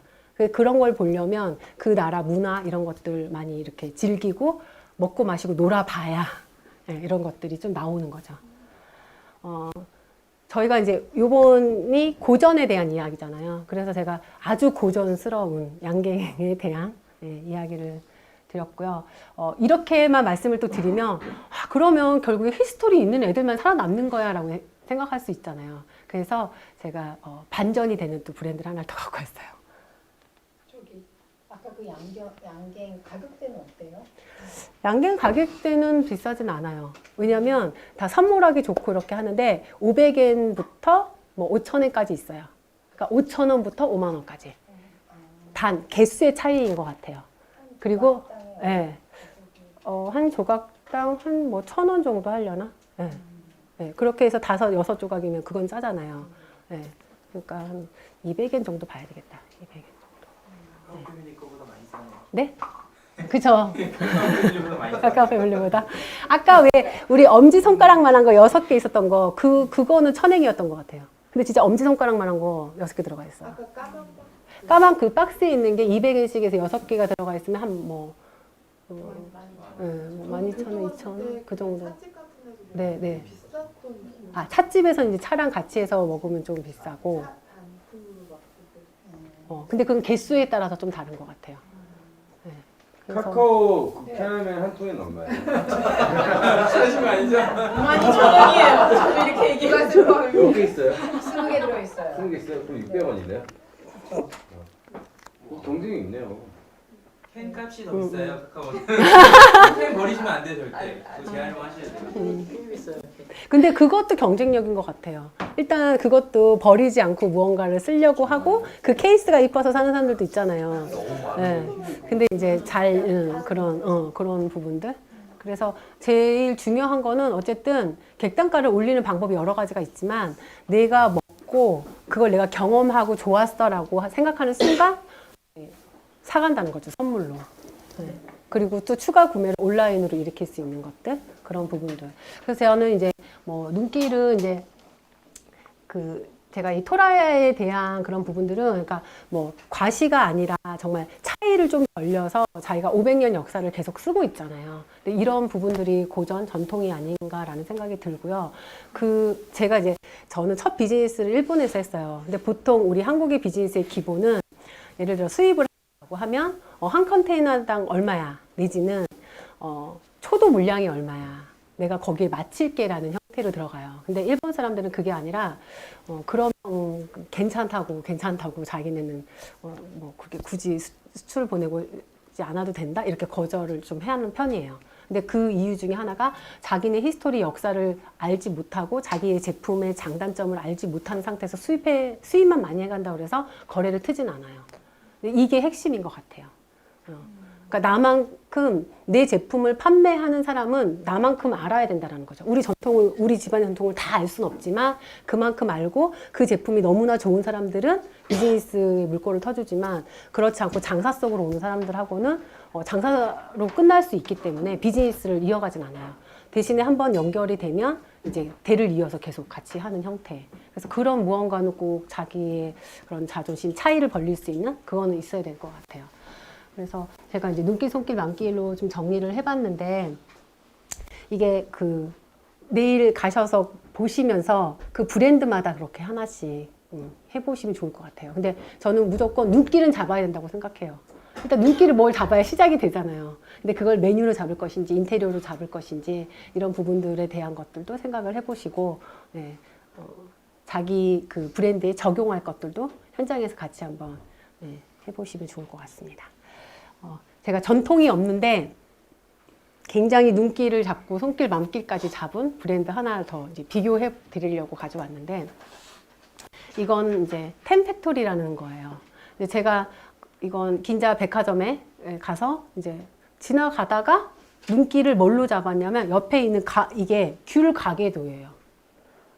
그런 걸 보려면 그 나라 문화 이런 것들 많이 이렇게 즐기고 먹고 마시고 놀아봐야 이런 것들이 좀 나오는 거죠. 저희가 이제 요번이 고전에 대한 이야기잖아요. 그래서 제가 아주 고전스러운 양갱에 대한 이야기를 드렸고요. 이렇게만 말씀을 또 드리면 그러면 결국에 히스토리 있는 애들만 살아남는 거야 라고 생각할 수 있잖아요. 그래서 제가 반전이 되는 또 브랜드를 하나 더 갖고 왔어요. 아까 양갱 가격대는 어때요? 양갱 가격대는 비싸진 않아요. 왜냐면 다 선물하기 좋고 이렇게 하는데 500엔부터 뭐 5,000엔까지 있어요. 그러니까 5,000원부터 5만 원까지. 단 개수의 차이인 것 같아요. 그리고 한 조각당 한 뭐 1,000원 정도 하려나? 그렇게 해서 5, 6조각이면 그건 싸잖아요. 그러니까 한 200엔 정도 봐야 되겠다. 200엔. 패밀리 거보다 많이 싸네요. 네? 그쵸. 패밀리보다 많이 싸. 카카오 패밀리보다. 아까 왜 우리 엄지손가락만한 거 6개 있었던 거 그거는 1,000엔이었던 것 같아요. 근데 진짜 엄지손가락만한 거 6개 들어가 있어요. 아까 까만 그 박스에 있는 게 200엔씩에서 6개가 들어가 있으면 한 뭐 12,000원, 2,000원 그 정도. 네. 아, 찻집에서 이제 차랑 같이 해서 먹으면 좀 비싸고. 근데 그건 개수에 따라서 좀 다른 것 같아요. 카카오 국회의원 한 통에 얼마예요? 하신 거 아니죠? 22,000원이에요. 저도 이렇게 얘기해가지고 몇 개 있어요? 20개 들어있어요. 20개 있어요? 그럼 600원이네요? 경쟁이 있네요. 캔 값이 더 비싸요, 카카오. 캔 버리시면 안 돼요, 절대. 그거 재활용하셔야 돼요. 근데 그것도 경쟁력인 것 같아요. 일단 그것도 버리지 않고 무언가를 쓰려고 하고 그 케이스가 이뻐서 사는 사람들도 있잖아요. 네. 근데 이제 그런 부분들. 그래서 제일 중요한 거는 어쨌든 객단가를 올리는 방법이 여러 가지가 있지만 내가 먹고 그걸 내가 경험하고 좋았어라고 생각하는 순간 사간다는 거죠, 선물로. 네. 그리고 또 추가 구매를 온라인으로 일으킬 수 있는 것들, 그런 부분들. 그래서 저는 이제 뭐 눈길은 이제 제가 이 토라에 대한 그런 부분들은 그러니까 뭐 과시가 아니라 정말 차이를 좀 벌려서 자기가 500년 역사를 계속 쓰고 있잖아요. 근데 이런 부분들이 고전 전통이 아닌가라는 생각이 들고요. 제가 이제 저는 첫 비즈니스를 일본에서 했어요. 근데 보통 우리 한국의 비즈니스의 기본은 예를 들어 수입을 하면 한 컨테이너당 얼마야 내지는 초도 물량이 얼마야 내가 거기에 맞출게라는 형태로 들어가요. 근데 일본 사람들은 그게 아니라 그럼 괜찮다고 자기네는 뭐 그게 굳이 수출 보내고 않아도 된다 이렇게 거절을 좀 해야 하는 편이에요. 근데 그 이유 중에 하나가 자기네 히스토리 역사를 알지 못하고 자기의 제품의 장단점을 알지 못하는 상태에서 수입만 많이 해간다고 그래서 거래를 트진 않아요. 이게 핵심인 것 같아요. 그러니까 나만큼 내 제품을 판매하는 사람은 나만큼 알아야 된다는 거죠. 우리 집안의 전통을 다 알 수는 없지만 그만큼 알고 그 제품이 너무나 좋은 사람들은 비즈니스의 물꼬를 터주지만 그렇지 않고 장사 속으로 오는 사람들하고는 장사로 끝날 수 있기 때문에 비즈니스를 이어가진 않아요. 대신에 한번 연결이 되면 이제 대를 이어서 계속 같이 하는 형태. 그래서 그런 무언가는 꼭 자기의 그런 자존심 차이를 벌릴 수 있는 그거는 있어야 될 것 같아요. 그래서 제가 이제 눈길, 손길, 만길로 좀 정리를 해봤는데 이게 내일 가셔서 보시면서 그 브랜드마다 그렇게 하나씩 해보시면 좋을 것 같아요. 근데 저는 무조건 눈길은 잡아야 된다고 생각해요. 일단 눈길을 뭘 잡아야 시작이 되잖아요. 근데 그걸 메뉴로 잡을 것인지 인테리어로 잡을 것인지 이런 부분들에 대한 것들도 생각을 해보시고 네, 자기 그 브랜드에 적용할 것들도 현장에서 같이 한번 해보시면 좋을 것 같습니다. 제가 전통이 없는데 굉장히 눈길을 잡고 손길, 맘길까지 잡은 브랜드 하나 더 이제 비교해 드리려고 가져왔는데 이건 이제 템팩토리라는 거예요. 근데 제가 이건 긴자 백화점에 가서 이제 지나가다가 눈길을 뭘로 잡았냐면 옆에 있는 이게 귤 가게도예요.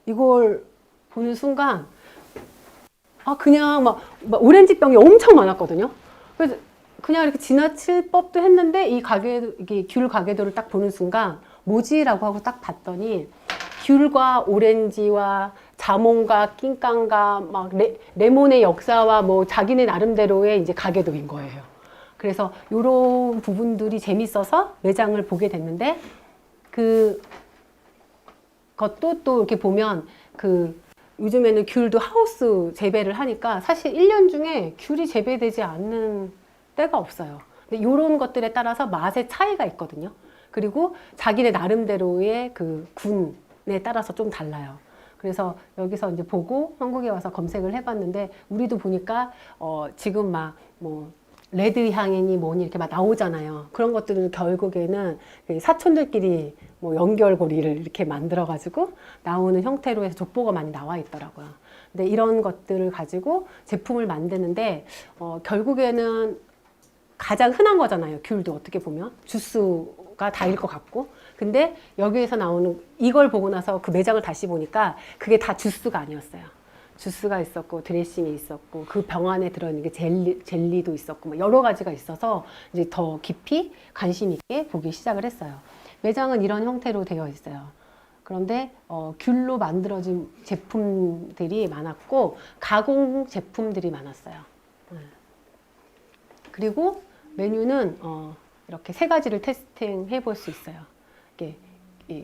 이걸 보는 순간 그냥 막 오렌지 병이 엄청 많았거든요. 그래서 그냥 이렇게 지나칠 법도 했는데 이게 귤 가게도를 딱 보는 순간 뭐지라고 하고 딱 봤더니 귤과 오렌지와 자몽과 낑깡과 막 레몬의 역사와 뭐 자기네 나름대로의 이제 가게도인 거예요. 그래서 이런 부분들이 재밌어서 매장을 보게 됐는데 그것도 또 이렇게 보면 요즘에는 귤도 하우스 재배를 하니까 사실 1년 중에 귤이 재배되지 않는 때가 없어요. 근데 이런 것들에 따라서 맛의 차이가 있거든요. 그리고 자기네 나름대로의 그 군에 따라서 좀 달라요. 그래서 여기서 이제 보고 한국에 와서 검색을 해봤는데 우리도 보니까 지금 막 뭐 레드 향이니 뭐니 이렇게 막 나오잖아요. 그런 것들은 결국에는 사촌들끼리 뭐 연결고리를 이렇게 만들어가지고 나오는 형태로 해서 족보가 많이 나와 있더라고요. 근데 이런 것들을 가지고 제품을 만드는데 결국에는 가장 흔한 거잖아요. 귤도 어떻게 보면 주스가 다일 것 같고 근데 여기에서 나오는 이걸 보고 나서 그 매장을 다시 보니까 그게 다 주스가 아니었어요. 주스가 있었고 드레싱이 있었고 그 병 안에 들어있는 게 젤리도 있었고 뭐 여러 가지가 있어서 이제 더 깊이 관심 있게 보기 시작을 했어요. 매장은 이런 형태로 되어 있어요. 그런데 귤로 만들어진 제품들이 많았고 가공 제품들이 많았어요. 그리고 메뉴는 이렇게 3가지를 테스팅해 볼 수 있어요. 이게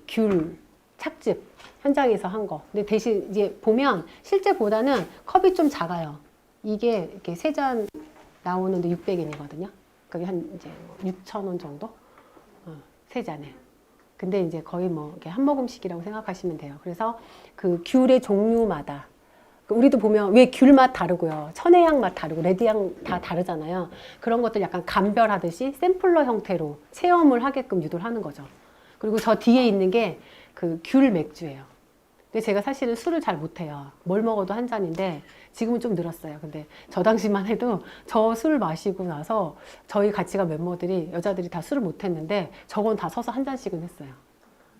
귤 착즙 현장에서 한 거. 근데 대신 이제 보면 실제보다는 컵이 좀 작아요. 이게 이렇게 3잔 나오는데 600엔이거든요. 그게 한 이제 6,000원 정도? 세 잔에. 근데 이제 거의 뭐 이렇게 한 모금씩이라고 생각하시면 돼요. 그래서 그 귤의 종류마다 우리도 보면 왜 귤 맛 다르고요. 천혜향 맛 다르고 레드향 다 다르잖아요. 그런 것들 약간 감별하듯이 샘플러 형태로 체험을 하게끔 유도를 하는 거죠. 그리고 저 뒤에 있는 게 그 귤 맥주예요. 근데 제가 사실은 술을 잘 못해요. 뭘 먹어도 한 잔인데 지금은 좀 늘었어요. 근데 저 당시만 해도 저 술 마시고 나서 저희 같이 간 멤버들이 여자들이 다 술을 못했는데 저건 다 서서 한 잔씩은 했어요.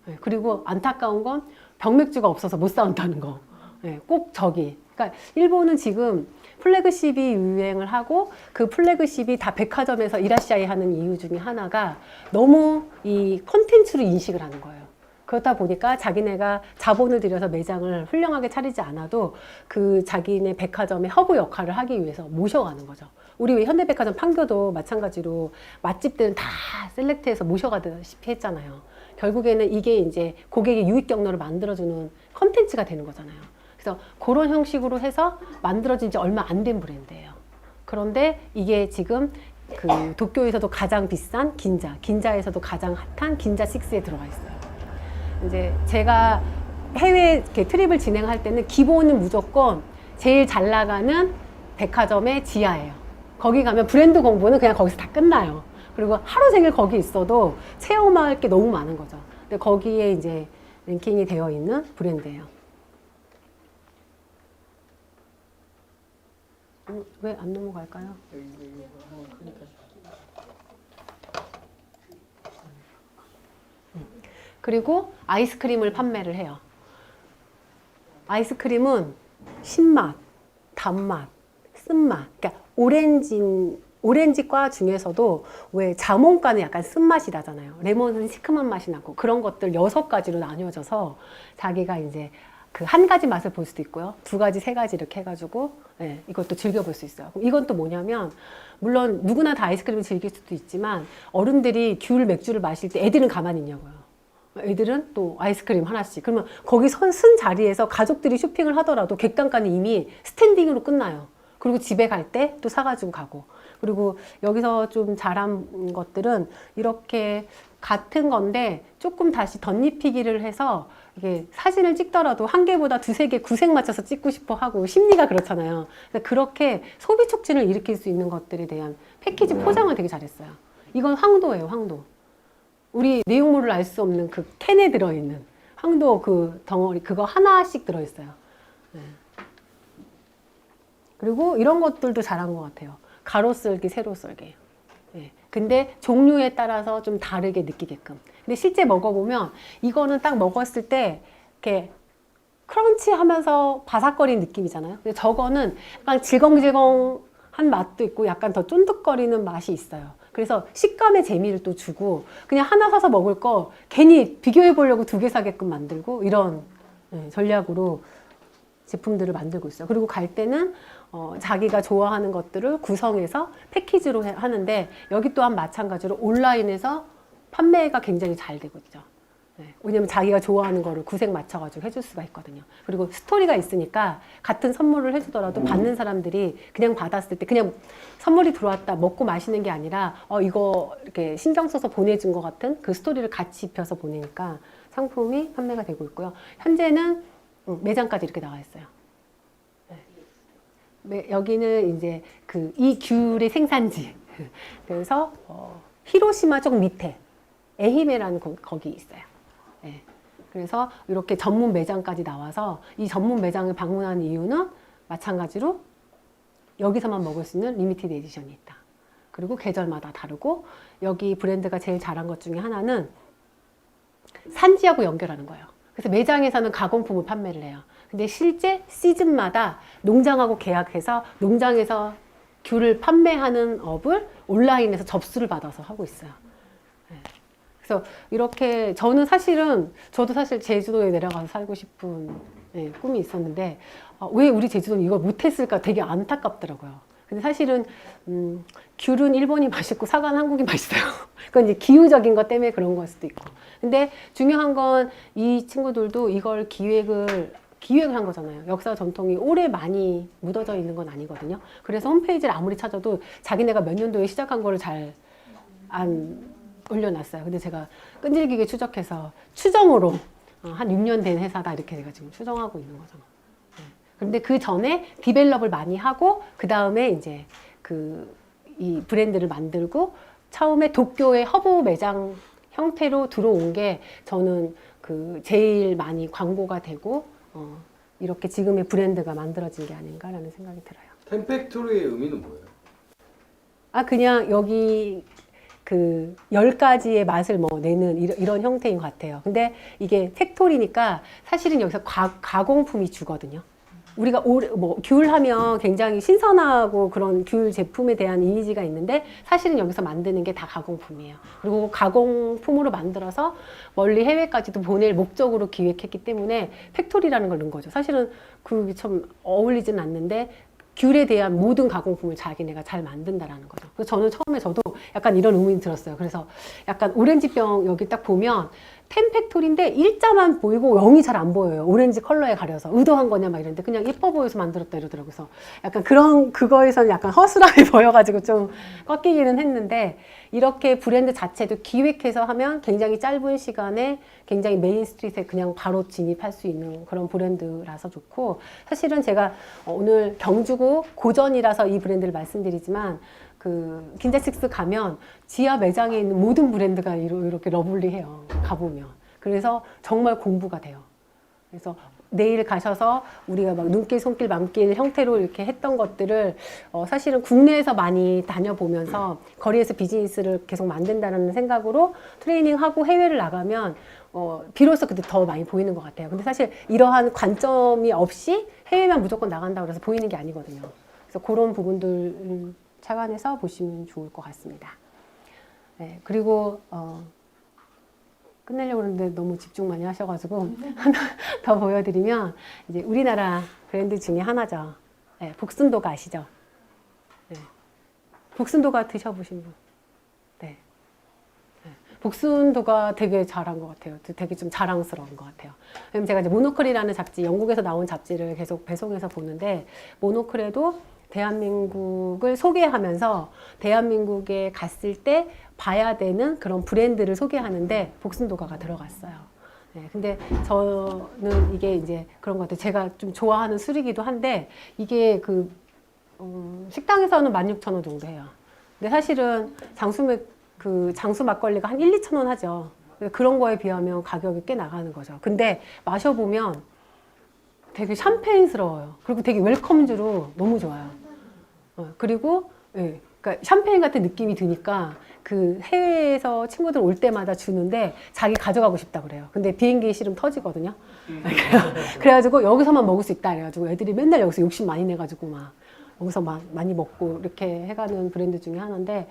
네, 그리고 안타까운 건 병맥주가 없어서 못 사온다는 거. 네, 꼭 저기. 그러니까 일본은 지금 플래그십이 유행을 하고 그 플래그십이 다 백화점에서 이라시아이 하는 이유 중에 하나가 너무 이 콘텐츠로 인식을 하는 거예요. 그렇다 보니까 자기네가 자본을 들여서 매장을 훌륭하게 차리지 않아도 그 자기네 백화점의 허브 역할을 하기 위해서 모셔가는 거죠. 우리 왜 현대백화점 판교도 마찬가지로 맛집들은 다 셀렉트해서 모셔가다시피 했잖아요. 결국에는 이게 이제 고객의 유입 경로를 만들어주는 컨텐츠가 되는 거잖아요. 그래서 그런 형식으로 해서 만들어진 지 얼마 안 된 브랜드예요. 그런데 이게 지금 그 도쿄에서도 가장 비싼 긴자에서도 가장 핫한 긴자 6에 들어가 있어요. 이제 제가 해외 이렇게 트립을 진행할 때는 기본은 무조건 제일 잘 나가는 백화점의 지하예요. 거기 가면 브랜드 공부는 그냥 거기서 다 끝나요. 그리고 하루 종일 거기 있어도 체험할 게 너무 많은 거죠. 근데 거기에 이제 랭킹이 되어 있는 브랜드예요. 왜 안 넘어갈까요? 그리고 아이스크림을 판매를 해요. 아이스크림은 신맛, 단맛, 쓴맛. 그러니까 오렌지과 중에서도 왜 자몽과는 약간 쓴맛이 나잖아요. 레몬은 시큼한 맛이 나고 그런 것들 6가지로 나뉘어져서 자기가 이제 그 한 가지 맛을 볼 수도 있고요. 2가지, 3가지 이렇게 해가지고 네, 이것도 즐겨볼 수 있어요. 이건 또 뭐냐면 물론 누구나 다 아이스크림을 즐길 수도 있지만 어른들이 귤 맥주를 마실 때 애들은 가만히 있냐고요. 애들은 또 아이스크림 하나씩. 그러면 거기 쓴 자리에서 가족들이 쇼핑을 하더라도 객단가는 이미 스탠딩으로 끝나요. 그리고 집에 갈 때 또 사가지고 가고. 그리고 여기서 좀 잘한 것들은 이렇게 같은 건데 조금 다시 덧입히기를 해서 이게 사진을 찍더라도 한 개보다 2-3개 구색 맞춰서 찍고 싶어 하고 심리가 그렇잖아요. 그렇게 소비 촉진을 일으킬 수 있는 것들에 대한 패키지 포장을 되게 잘했어요. 이건 황도예요, 황도. 우리 내용물을 알 수 없는 그 캔에 들어있는 황도 그 덩어리 그거 하나씩 들어있어요. 네. 그리고 이런 것들도 잘한 것 같아요. 가로 썰기, 세로 썰기. 네. 근데 종류에 따라서 좀 다르게 느끼게끔. 근데 실제 먹어보면 이거는 딱 먹었을 때 이렇게 크런치하면서 바삭거리는 느낌이잖아요. 근데 저거는 약간 질겅질겅한 맛도 있고 약간 더 쫀득거리는 맛이 있어요. 그래서 식감의 재미를 또 주고 그냥 하나 사서 먹을 거 괜히 비교해 보려고 2개 사게끔 만들고 이런 전략으로 제품들을 만들고 있어요. 그리고 갈 때는 자기가 좋아하는 것들을 구성해서 패키지로 하는데 여기 또한 마찬가지로 온라인에서 판매가 굉장히 잘 되고 있죠. 네. 왜냐면 자기가 좋아하는 거를 구색 맞춰가지고 해줄 수가 있거든요. 그리고 스토리가 있으니까 같은 선물을 해주더라도 받는 사람들이 그냥 받았을 때 그냥 선물이 들어왔다 먹고 마시는 게 아니라 이거 이렇게 신경 써서 보내준 것 같은 그 스토리를 같이 입혀서 보내니까 상품이 판매가 되고 있고요. 현재는 매장까지 이렇게 나와 있어요. 네. 여기는 이제 이 귤의 생산지. 그래서 히로시마 쪽 밑에 에히메라는 거기 있어요. 네. 그래서 이렇게 전문 매장까지 나와서 이 전문 매장을 방문한 이유는 마찬가지로 여기서만 먹을 수 있는 리미티드 에디션이 있다. 그리고 계절마다 다르고 여기 브랜드가 제일 잘한 것 중에 하나는 산지하고 연결하는 거예요. 그래서 매장에서는 가공품을 판매를 해요. 근데 실제 시즌마다 농장하고 계약해서 농장에서 귤을 판매하는 업을 온라인에서 접수를 받아서 하고 있어요. 그래서 이렇게 저도 사실 제주도에 내려가서 살고 싶은 꿈이 있었는데 왜 우리 제주도는 이걸 못했을까 되게 안타깝더라고요. 근데 사실은 귤은 일본이 맛있고 사과는 한국이 맛있어요. 그건 이제 기후적인 것 때문에 그런 걸 수도 있고. 근데 중요한 건 이 친구들도 이걸 기획을 한 거잖아요. 역사 전통이 오래 많이 묻어져 있는 건 아니거든요. 그래서 홈페이지를 아무리 찾아도 자기네가 몇 년도에 시작한 거를 잘 안 올려놨어요. 근데 제가 끈질기게 추적해서 추정으로 한 6년 된 회사다 이렇게 제가 지금 추정하고 있는 거죠. 그런데 그 전에 디벨롭을 많이 하고 그 다음에 이제 이 브랜드를 만들고 처음에 도쿄의 허브 매장 형태로 들어온 게 저는 제일 많이 광고가 되고 이렇게 지금의 브랜드가 만들어진 게 아닌가라는 생각이 들어요. 템팩토리의 의미는 뭐예요? 그냥 여기 10가지의 맛을 내는 이런 형태인 것 같아요. 근데 이게 팩토리니까 사실은 여기서 가공품이 주거든요. 우리가 귤 하면 굉장히 신선하고 그런 귤 제품에 대한 이미지가 있는데 사실은 여기서 만드는 게 다 가공품이에요. 그리고 가공품으로 만들어서 멀리 해외까지도 보낼 목적으로 기획했기 때문에 팩토리라는 걸 넣은 거죠. 사실은 그게 참 어울리진 않는데 귤에 대한 모든 가공품을 자기네가 잘 만든다라는 거죠. 그래서 저는 처음에 저도 약간 이런 의문이 들었어요. 그래서 약간 오렌지병 여기 딱 보면 템팩토리인데 일자만 보이고 0이 잘 안 보여요. 오렌지 컬러에 가려서 의도한 거냐 막 이랬는데 그냥 예뻐 보여서 만들었다 이러더라고요. 그래서 약간 그거에서는 약간 허술하게 보여가지고 좀 꺾이기는 했는데 이렇게 브랜드 자체도 기획해서 하면 굉장히 짧은 시간에 굉장히 메인 스트릿에 그냥 바로 진입할 수 있는 그런 브랜드라서 좋고 사실은 제가 오늘 경주고 고전이라서 이 브랜드를 말씀드리지만 긴자식스 가면 지하 매장에 있는 모든 브랜드가 이렇게 러블리해요. 가보면. 그래서 정말 공부가 돼요. 그래서 내일 가셔서 우리가 막 눈길, 손길, 맘길 형태로 이렇게 했던 것들을 사실은 국내에서 많이 다녀보면서 거리에서 비즈니스를 계속 만든다는 생각으로 트레이닝하고 해외를 나가면 비로소 그때 더 많이 보이는 것 같아요. 근데 사실 이러한 관점이 없이 해외만 무조건 나간다고 해서 보이는 게 아니거든요. 그래서 그런 부분들 착안해서 보시면 좋을 것 같습니다. 네, 그리고 끝내려고 그러는데 너무 집중 많이 하셔가지고 하나 더 보여드리면 이제 우리나라 브랜드 중에 하나죠. 네, 복순도가 아시죠? 네. 복순도가 드셔보신 분? 네. 네. 복순도가 되게 잘한 것 같아요. 되게 좀 자랑스러운 것 같아요. 왜냐면 제가 이제 모노클이라는 잡지, 영국에서 나온 잡지를 계속 배송해서 보는데 모노클에도 대한민국을 소개하면서 대한민국에 갔을 때 봐야 되는 그런 브랜드를 소개하는데 복순도가가 들어갔어요. 네, 근데 저는 이게 이제 그런 것 같아요. 제가 좀 좋아하는 술이기도 한데 이게 식당에서는 16,000원 정도 해요. 근데 사실은 장수 막걸리가 한 1-2,000원 하죠. 그런 거에 비하면 가격이 꽤 나가는 거죠. 근데 마셔보면 되게 샴페인스러워요. 그리고 되게 웰컴주로 너무 좋아요. 그리고 그러니까 샴페인 같은 느낌이 드니까 해외에서 친구들 올 때마다 주는데 자기 가져가고 싶다 그래요. 근데 비행기 실은 터지거든요. 그래가지고 여기서만 먹을 수 있다 그래가지고 애들이 맨날 여기서 욕심 많이 내가지고 막 여기서 많이 먹고 이렇게 해가는 브랜드 중에 하나인데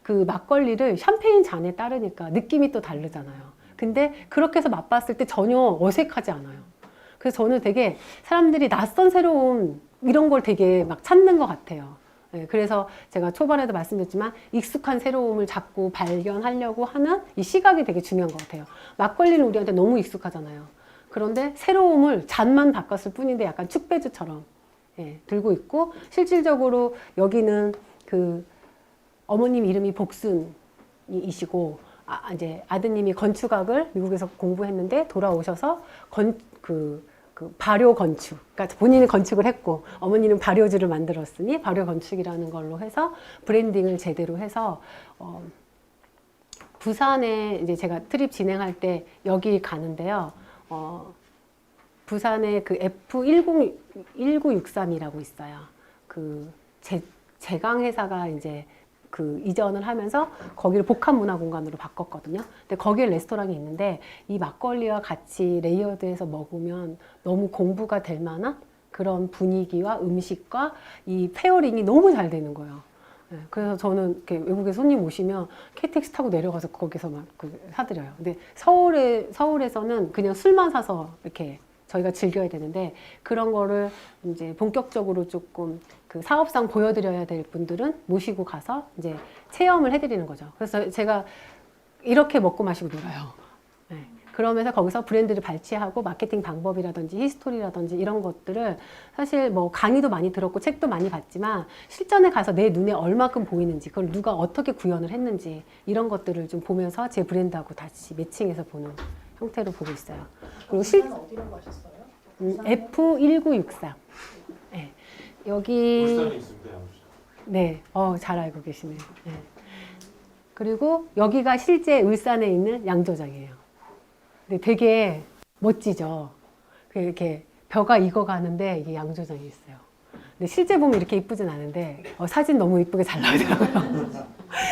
그 막걸리를 샴페인 잔에 따르니까 느낌이 또 다르잖아요. 근데 그렇게 해서 맛봤을 때 전혀 어색하지 않아요. 그래서 저는 되게 사람들이 낯선 새로운 이런 걸 되게 막 찾는 것 같아요. 네, 그래서 제가 초반에도 말씀드렸지만 익숙한 새로움을 자꾸 발견하려고 하는 이 시각이 되게 중요한 것 같아요. 막걸리는 우리한테 너무 익숙하잖아요. 그런데 새로움을 잔만 바꿨을 뿐인데 약간 축배주처럼 들고 있고 실질적으로 여기는 어머님 이름이 복순이시고 이제 아드님이 건축학을 미국에서 공부했는데 돌아오셔서 발효 건축, 그러니까 본인이 건축을 했고 어머니는 발효주를 만들었으니 발효 건축이라는 걸로 해서 브랜딩을 제대로 해서 부산에 이제 제가 트립 진행할 때 여기 가는데요. 부산에 F1963이라고 있어요. 제강 회사가 이제 이전을 하면서 거기를 복합문화공간으로 바꿨거든요. 근데 거기에 레스토랑이 있는데 이 막걸리와 같이 레이어드해서 먹으면 너무 공부가 될 만한 그런 분위기와 음식과 이 페어링이 너무 잘 되는 거예요. 네, 그래서 저는 이렇게 외국에 손님 오시면 KTX 타고 내려가서 거기서 막 사드려요. 근데 서울에서는 그냥 술만 사서 이렇게 저희가 즐겨야 되는데 그런 거를 이제 본격적으로 조금 사업상 보여드려야 될 분들은 모시고 가서 이제 체험을 해드리는 거죠. 그래서 제가 이렇게 먹고 마시고 놀아요. 네. 그러면서 거기서 브랜드를 발췌하고 마케팅 방법이라든지 히스토리라든지 이런 것들을 사실 뭐 강의도 많이 들었고 책도 많이 봤지만 실전에 가서 내 눈에 얼마큼 보이는지 그걸 누가 어떻게 구현을 했는지 이런 것들을 좀 보면서 제 브랜드하고 다시 매칭해서 보는 형태로 보고 있어요. 그리고 부산 어디라고 하셨어요? F1963. 네. 여기 울산에 있습니다, 양주장. 네, 잘 알고 계시네. 네. 그리고 여기가 실제 울산에 있는 양조장이에요. 근데 되게 멋지죠. 이렇게 벼가 익어가는데 이게 양조장이 있어요. 근데 실제 보면 이렇게 이쁘진 않은데 사진 너무 이쁘게 잘 나오더라고요.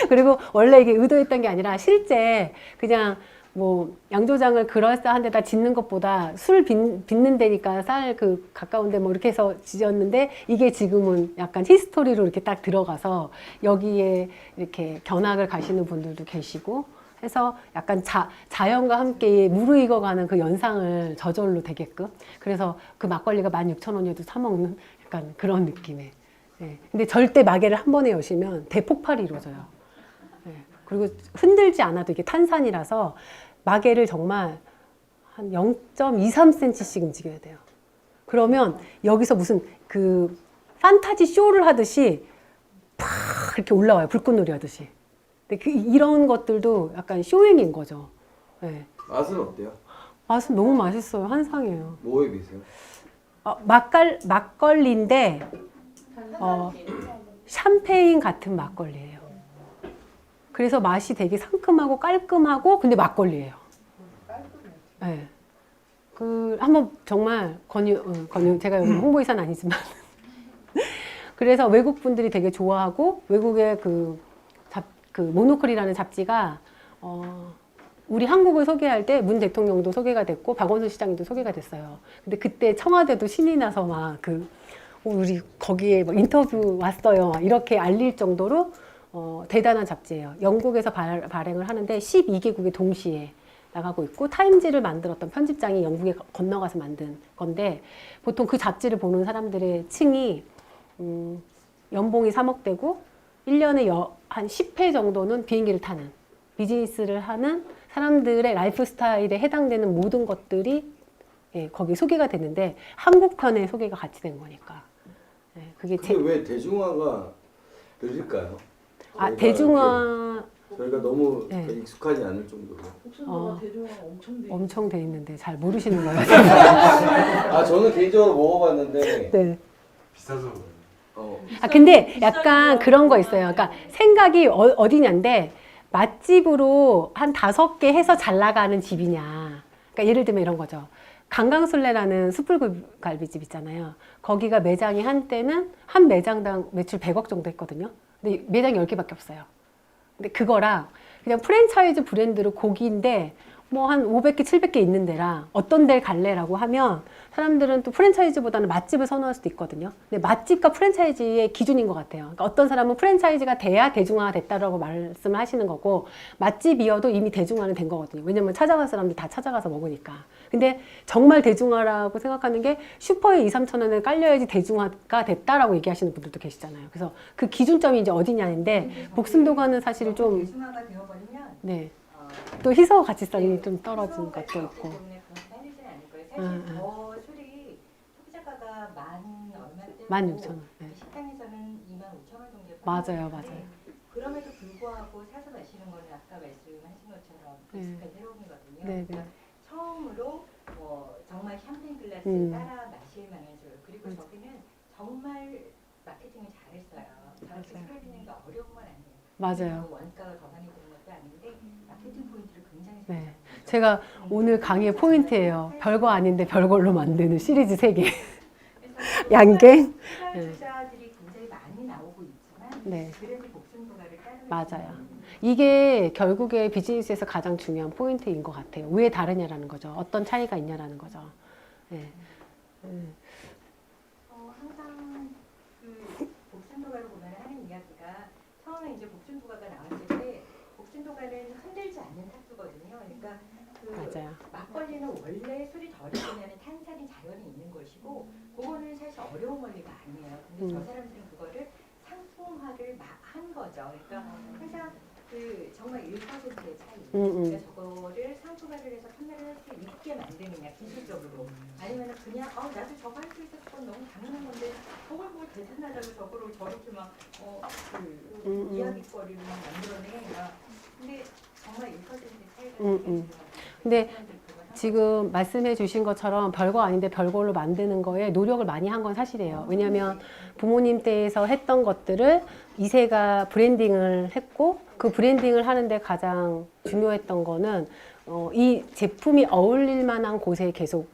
그리고 원래 이게 의도했던 게 아니라 실제 그냥 뭐 양조장을 그럴싸한 데다 짓는 것보다 술 빚는 데니까 쌀 그 가까운데 뭐 이렇게 해서 지었는데 이게 지금은 약간 히스토리로 이렇게 딱 들어가서 여기에 이렇게 견학을 가시는 분들도 계시고 해서 약간 자연과 함께 무르익어가는 그 연상을 저절로 되게끔 그래서 그 막걸리가 16,000원이어도 사 먹는 약간 그런 느낌의. 네. 근데 절대 마개를 한 번에 여시면 대폭발이 이루어져요. 네. 그리고 흔들지 않아도 이게 탄산이라서 마개를 정말 한 0.23cm씩 움직여야 돼요. 그러면 여기서 무슨 그 판타지 쇼를 하듯이 팍 이렇게 올라와요. 불꽃놀이 하듯이. 근데 이런 것들도 약간 쇼잉인 거죠. 네. 맛은 어때요? 맛은 너무 맛있어요. 한상이에요. 뭐에 비해서요? 막걸리인데 샴페인 같은 막걸리예요. 그래서 맛이 되게 상큼하고 깔끔하고 근데 막걸리예요. 네. 한번 정말 권유 제가 여기 홍보이사는 아니지만 그래서 외국 분들이 되게 좋아하고 외국의 그 모노클이라는 잡지가 우리 한국을 소개할 때 문 대통령도 소개가 됐고 박원순 시장님도 소개가 됐어요. 근데 그때 청와대도 신이 나서 막 우리 거기에 막 인터뷰 왔어요. 이렇게 알릴 정도로 대단한 잡지예요. 영국에서 발행을 하는데 12개국에 동시에 나가고 있고 타임지를 만들었던 편집장이 영국에 건너가서 만든 건데 보통 그 잡지를 보는 사람들의 층이 연봉이 3억 되고 1년에 한 10회 정도는 비행기를 타는 비즈니스를 하는 사람들의 라이프 스타일에 해당되는 모든 것들이 거기 소개가 되는데 한국 편에 소개가 같이 된 거니까. 그게 근데 왜 대중화가 느릴까요? 대중화 저희가 너무 네. 익숙하지 않을 정도로. 복순도가 대중화가 엄청 돼. 엄청 돼 있는데 잘 모르시는 거예요. 저는 개인적으로 먹어봤는데. 네. 비싸서 그래요. 근데 약간 그런 거 있어요. 그러니까 생각이 어디냐인데 맛집으로 한 5개 해서 잘 나가는 집이냐. 그러니까 예를 들면 이런 거죠. 강강술래라는 숯불갈비집 있잖아요. 거기가 매장이 한때는 한 매장당 매출 100억 정도 했거든요. 근데 매장이 10개밖에 없어요. 근데 그거랑 그냥 프랜차이즈 브랜드로 고기인데 뭐 한 500개, 700개 있는 데랑 어떤 데를 갈래라고 하면 사람들은 또 프랜차이즈보다는 맛집을 선호할 수도 있거든요. 근데 맛집과 프랜차이즈의 기준인 것 같아요. 그러니까 어떤 사람은 프랜차이즈가 돼야 대중화가 됐다라고 말씀을 하시는 거고 맛집이어도 이미 대중화는 된 거거든요. 왜냐면 찾아간 사람들 다 찾아가서 먹으니까. 근데 정말 대중화라고 생각하는 게 슈퍼에 2, 3천 원에 깔려야지 대중화가 됐다라고 얘기하시는 분들도 계시잖아요. 그래서 그 기준점이 이제 어디냐인데 복순도가는 사실 좀 대중화가 되어버리면 네. 또 희소 가치성이 좀 떨어진 것도 있고. 딸리진 않을 거예요. 사실 더 술이 소비자가가 얼마대 16,000원. 네. 식당에서는 25,000원 정도에 맞아요, 파는데 맞아요. 그럼에도 불구하고 사서 마시는 거는 아까 말씀하신 것처럼 비슷한 새로움이거든요. 네, 네. 그러니까 처음으로 정말 샴페인 글라스 따라 마실 만한 술 그리고 저기는 정말 마케팅을 잘했어요. 저렇게 술을 빚는 게 어려운 건 아니에요. 맞아요. 원가가 더 많이 드는 것도 아닌데 마케팅 포인트를 굉장히 잘 네. 제가 오늘 강의의 포인트예요. 별거 아닌데 별걸로 만드는 시리즈 3개. 양갱. 투자들이 굉장히 많이 나오고 있지만 네. 그래도 복순도가를 따르는 맞아요. 이게 결국에 비즈니스에서 가장 중요한 포인트인 것 같아요. 왜 다르냐라는 거죠. 어떤 차이가 있냐라는 거죠. 네. 항상 그 복순도가를 보면 하는 이야기가 처음에 이제 복순도가가 나왔을 때 복순도가는 흔들지 않는 탁주거든요. 그러니까 그 맞아요. 막걸리는 원래 술이 덜 익으면 탄산이 자연히 있는 것이고 그거는 사실 어려운 원리가 아니에요. 근데 저 사람들은 그거를 상품화를 막 한 거죠. 그러니까 항상 그 정말 1%의 차이. 그러니까 저거를 상품화를 해서 판매를 할 수 있게 만드느냐 기술적으로 아니면 그냥 나도 저거 할 수 있어 그건 너무 당연한 건데 저걸 뭐 대단하다고 저거를 저렇게 막 이야기거리를 막 만들어내. 근데 정말 1%의 차이가 근데 지금 말씀해 주신 것처럼 별거 아닌데 별걸로 만드는 거에 노력을 많이 한 건 사실이에요. 왜냐하면 부모님 때에서 했던 것들을 2세가 브랜딩을 했고 그 브랜딩을 하는데 가장 중요했던 거는 이 제품이 어울릴 만한 곳에 계속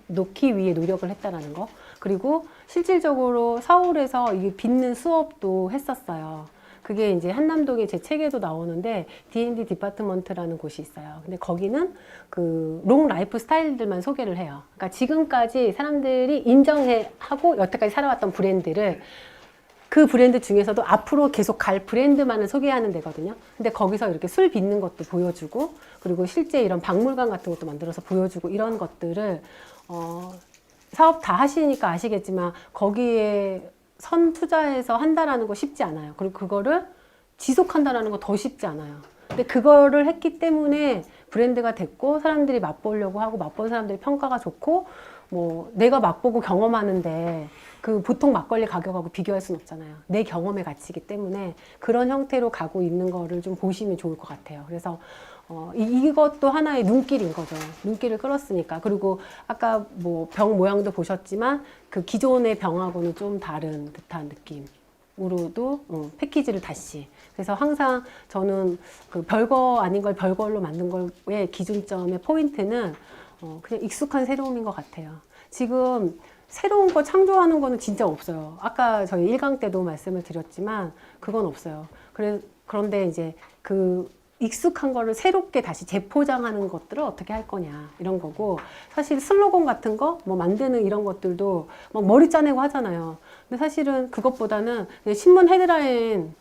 놓기 위해 노력을 했다라는 거. 그리고 실질적으로 서울에서 이게 빚는 수업도 했었어요. 그게 이제 한남동에 제 책에도 나오는데 D&D 디파트먼트라는 곳이 있어요. 근데 거기는 그 롱 라이프 스타일들만 소개를 해요. 그러니까 지금까지 사람들이 인정하고 여태까지 살아왔던 브랜드를 그 브랜드 중에서도 앞으로 계속 갈 브랜드만을 소개하는 데거든요. 근데 거기서 이렇게 술 빚는 것도 보여주고 그리고 실제 이런 박물관 같은 것도 만들어서 보여주고 이런 것들을 사업 다 하시니까 아시겠지만 거기에 선 투자해서 한다라는 거 쉽지 않아요. 그리고 그거를 지속한다라는 거 더 쉽지 않아요. 근데 그거를 했기 때문에 브랜드가 됐고 사람들이 맛보려고 하고 맛본 사람들이 평가가 좋고 뭐 내가 맛보고 경험하는데 그 보통 막걸리 가격하고 비교할 수는 없잖아요. 내 경험의 가치이기 때문에 그런 형태로 가고 있는 거를 좀 보시면 좋을 것 같아요. 그래서 이것도 하나의 눈길인 거죠. 눈길을 끌었으니까. 그리고 아까 뭐 병 모양도 보셨지만 그 기존의 병하고는 좀 다른 듯한 느낌으로도 패키지를 다시. 그래서 항상 저는 그 별거 아닌 걸 별걸로 만든 거의 기준점의 포인트는 그냥 익숙한 새로움인 것 같아요. 지금 새로운 거 창조하는 거는 진짜 없어요. 아까 저희 1강 때도 말씀을 드렸지만 그건 없어요. 그런데 이제 그 익숙한 거를 새롭게 다시 재포장하는 것들을 어떻게 할 거냐 이런 거고 사실 슬로건 같은 거 뭐 만드는 이런 것들도 막 머리 짜내고 하잖아요. 근데 사실은 그것보다는 그냥 신문 헤드라인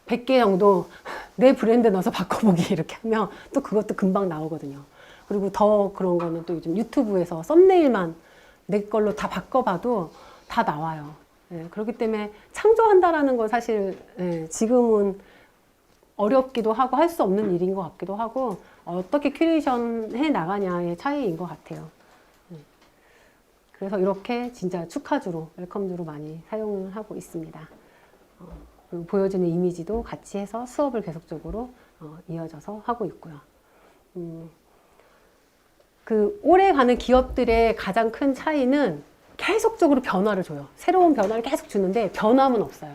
100개 정도 내 브랜드 넣어서 바꿔보기 이렇게 하면 또 그것도 금방 나오거든요. 그리고 더 그런 거는 또 요즘 유튜브에서 썸네일만 내 걸로 다 바꿔봐도 다 나와요. 그렇기 때문에 창조한다라는 건 사실 지금은 어렵기도 하고 할 수 없는 일인 것 같기도 하고 어떻게 큐레이션 해 나가냐의 차이인 것 같아요. 그래서 이렇게 진짜 축하주로 웰컴주로 많이 사용을 하고 있습니다. 그리고 보여주는 이미지도 같이 해서 수업을 계속적으로 이어져서 하고 있고요. 그 오래 가는 기업들의 가장 큰 차이는 계속적으로 변화를 줘요. 새로운 변화를 계속 주는데 변함은 없어요.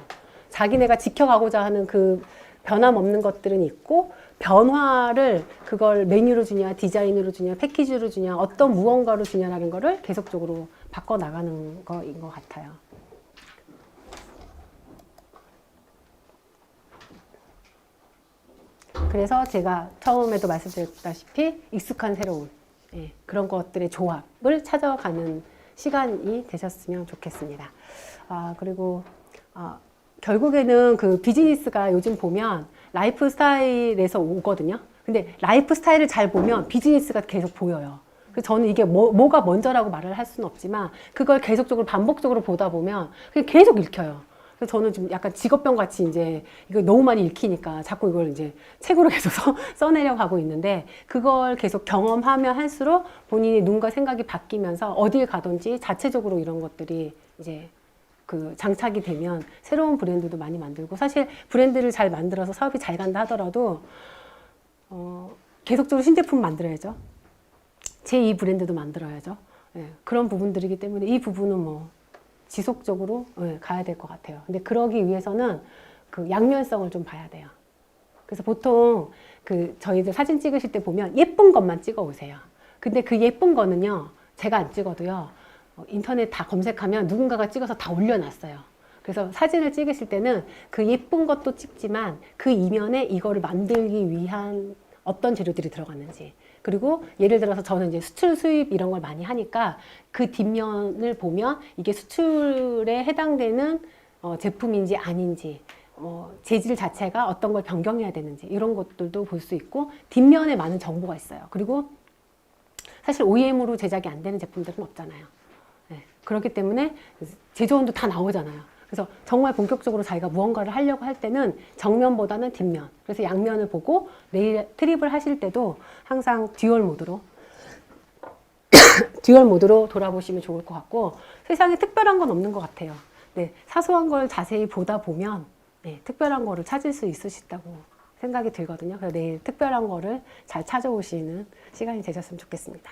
자기네가 지켜가고자 하는 그 변함없는 것들은 있고 변화를 그걸 메뉴로 주냐 디자인으로 주냐 패키지로 주냐 어떤 무언가로 주냐라는 거를 계속적으로 바꿔나가는 거인 것 같아요. 그래서 제가 처음에도 말씀드렸다시피 익숙한 새로운 그런 것들의 조합을 찾아가는 시간이 되셨으면 좋겠습니다. 그리고 결국에는 그 비즈니스가 요즘 보면 라이프 스타일에서 오거든요. 근데 라이프 스타일을 잘 보면 비즈니스가 계속 보여요. 그래서 저는 이게 뭐가 먼저라고 말을 할 수는 없지만 그걸 계속적으로 반복적으로 보다 보면 그게 계속 읽혀요. 그래서 저는 좀 약간 직업병 같이 이제 이거 너무 많이 읽히니까 자꾸 이걸 이제 책으로 계속 써내려고 하고 있는데 그걸 계속 경험하면 할수록 본인의 눈과 생각이 바뀌면서 어딜 가든지 자체적으로 이런 것들이 이제 그 장착이 되면 새로운 브랜드도 많이 만들고 사실 브랜드를 잘 만들어서 사업이 잘 간다 하더라도 계속적으로 신제품 만들어야죠. 제2 브랜드도 만들어야죠. 그런 부분들이기 때문에 이 부분은 뭐 지속적으로 가야 될 것 같아요. 근데 그러기 위해서는 그 양면성을 좀 봐야 돼요. 그래서 보통 그 저희들 사진 찍으실 때 보면 예쁜 것만 찍어 오세요. 근데 그 예쁜 거는요, 제가 안 찍어도요, 인터넷 다 검색하면 누군가가 찍어서 다 올려놨어요. 그래서 사진을 찍으실 때는 그 예쁜 것도 찍지만 그 이면에 이거를 만들기 위한 어떤 재료들이 들어갔는지 그리고 예를 들어서 저는 이제 수출 수입 이런 걸 많이 하니까 그 뒷면을 보면 이게 수출에 해당되는 제품인지 아닌지 재질 자체가 어떤 걸 변경해야 되는지 이런 것들도 볼 수 있고 뒷면에 많은 정보가 있어요. 그리고 사실 OEM으로 제작이 안 되는 제품들은 없잖아요. 그렇기 때문에 제조원도 다 나오잖아요. 그래서 정말 본격적으로 자기가 무언가를 하려고 할 때는 정면보다는 뒷면. 그래서 양면을 보고 네일 트립을 하실 때도 항상 듀얼 모드로 돌아보시면 좋을 것 같고, 세상에 특별한 건 없는 것 같아요. 네, 사소한 걸 자세히 보다 보면 네, 특별한 거를 찾을 수 있으시다고 생각이 들거든요. 그래서 내일 특별한 거를 잘 찾아오시는 시간이 되셨으면 좋겠습니다.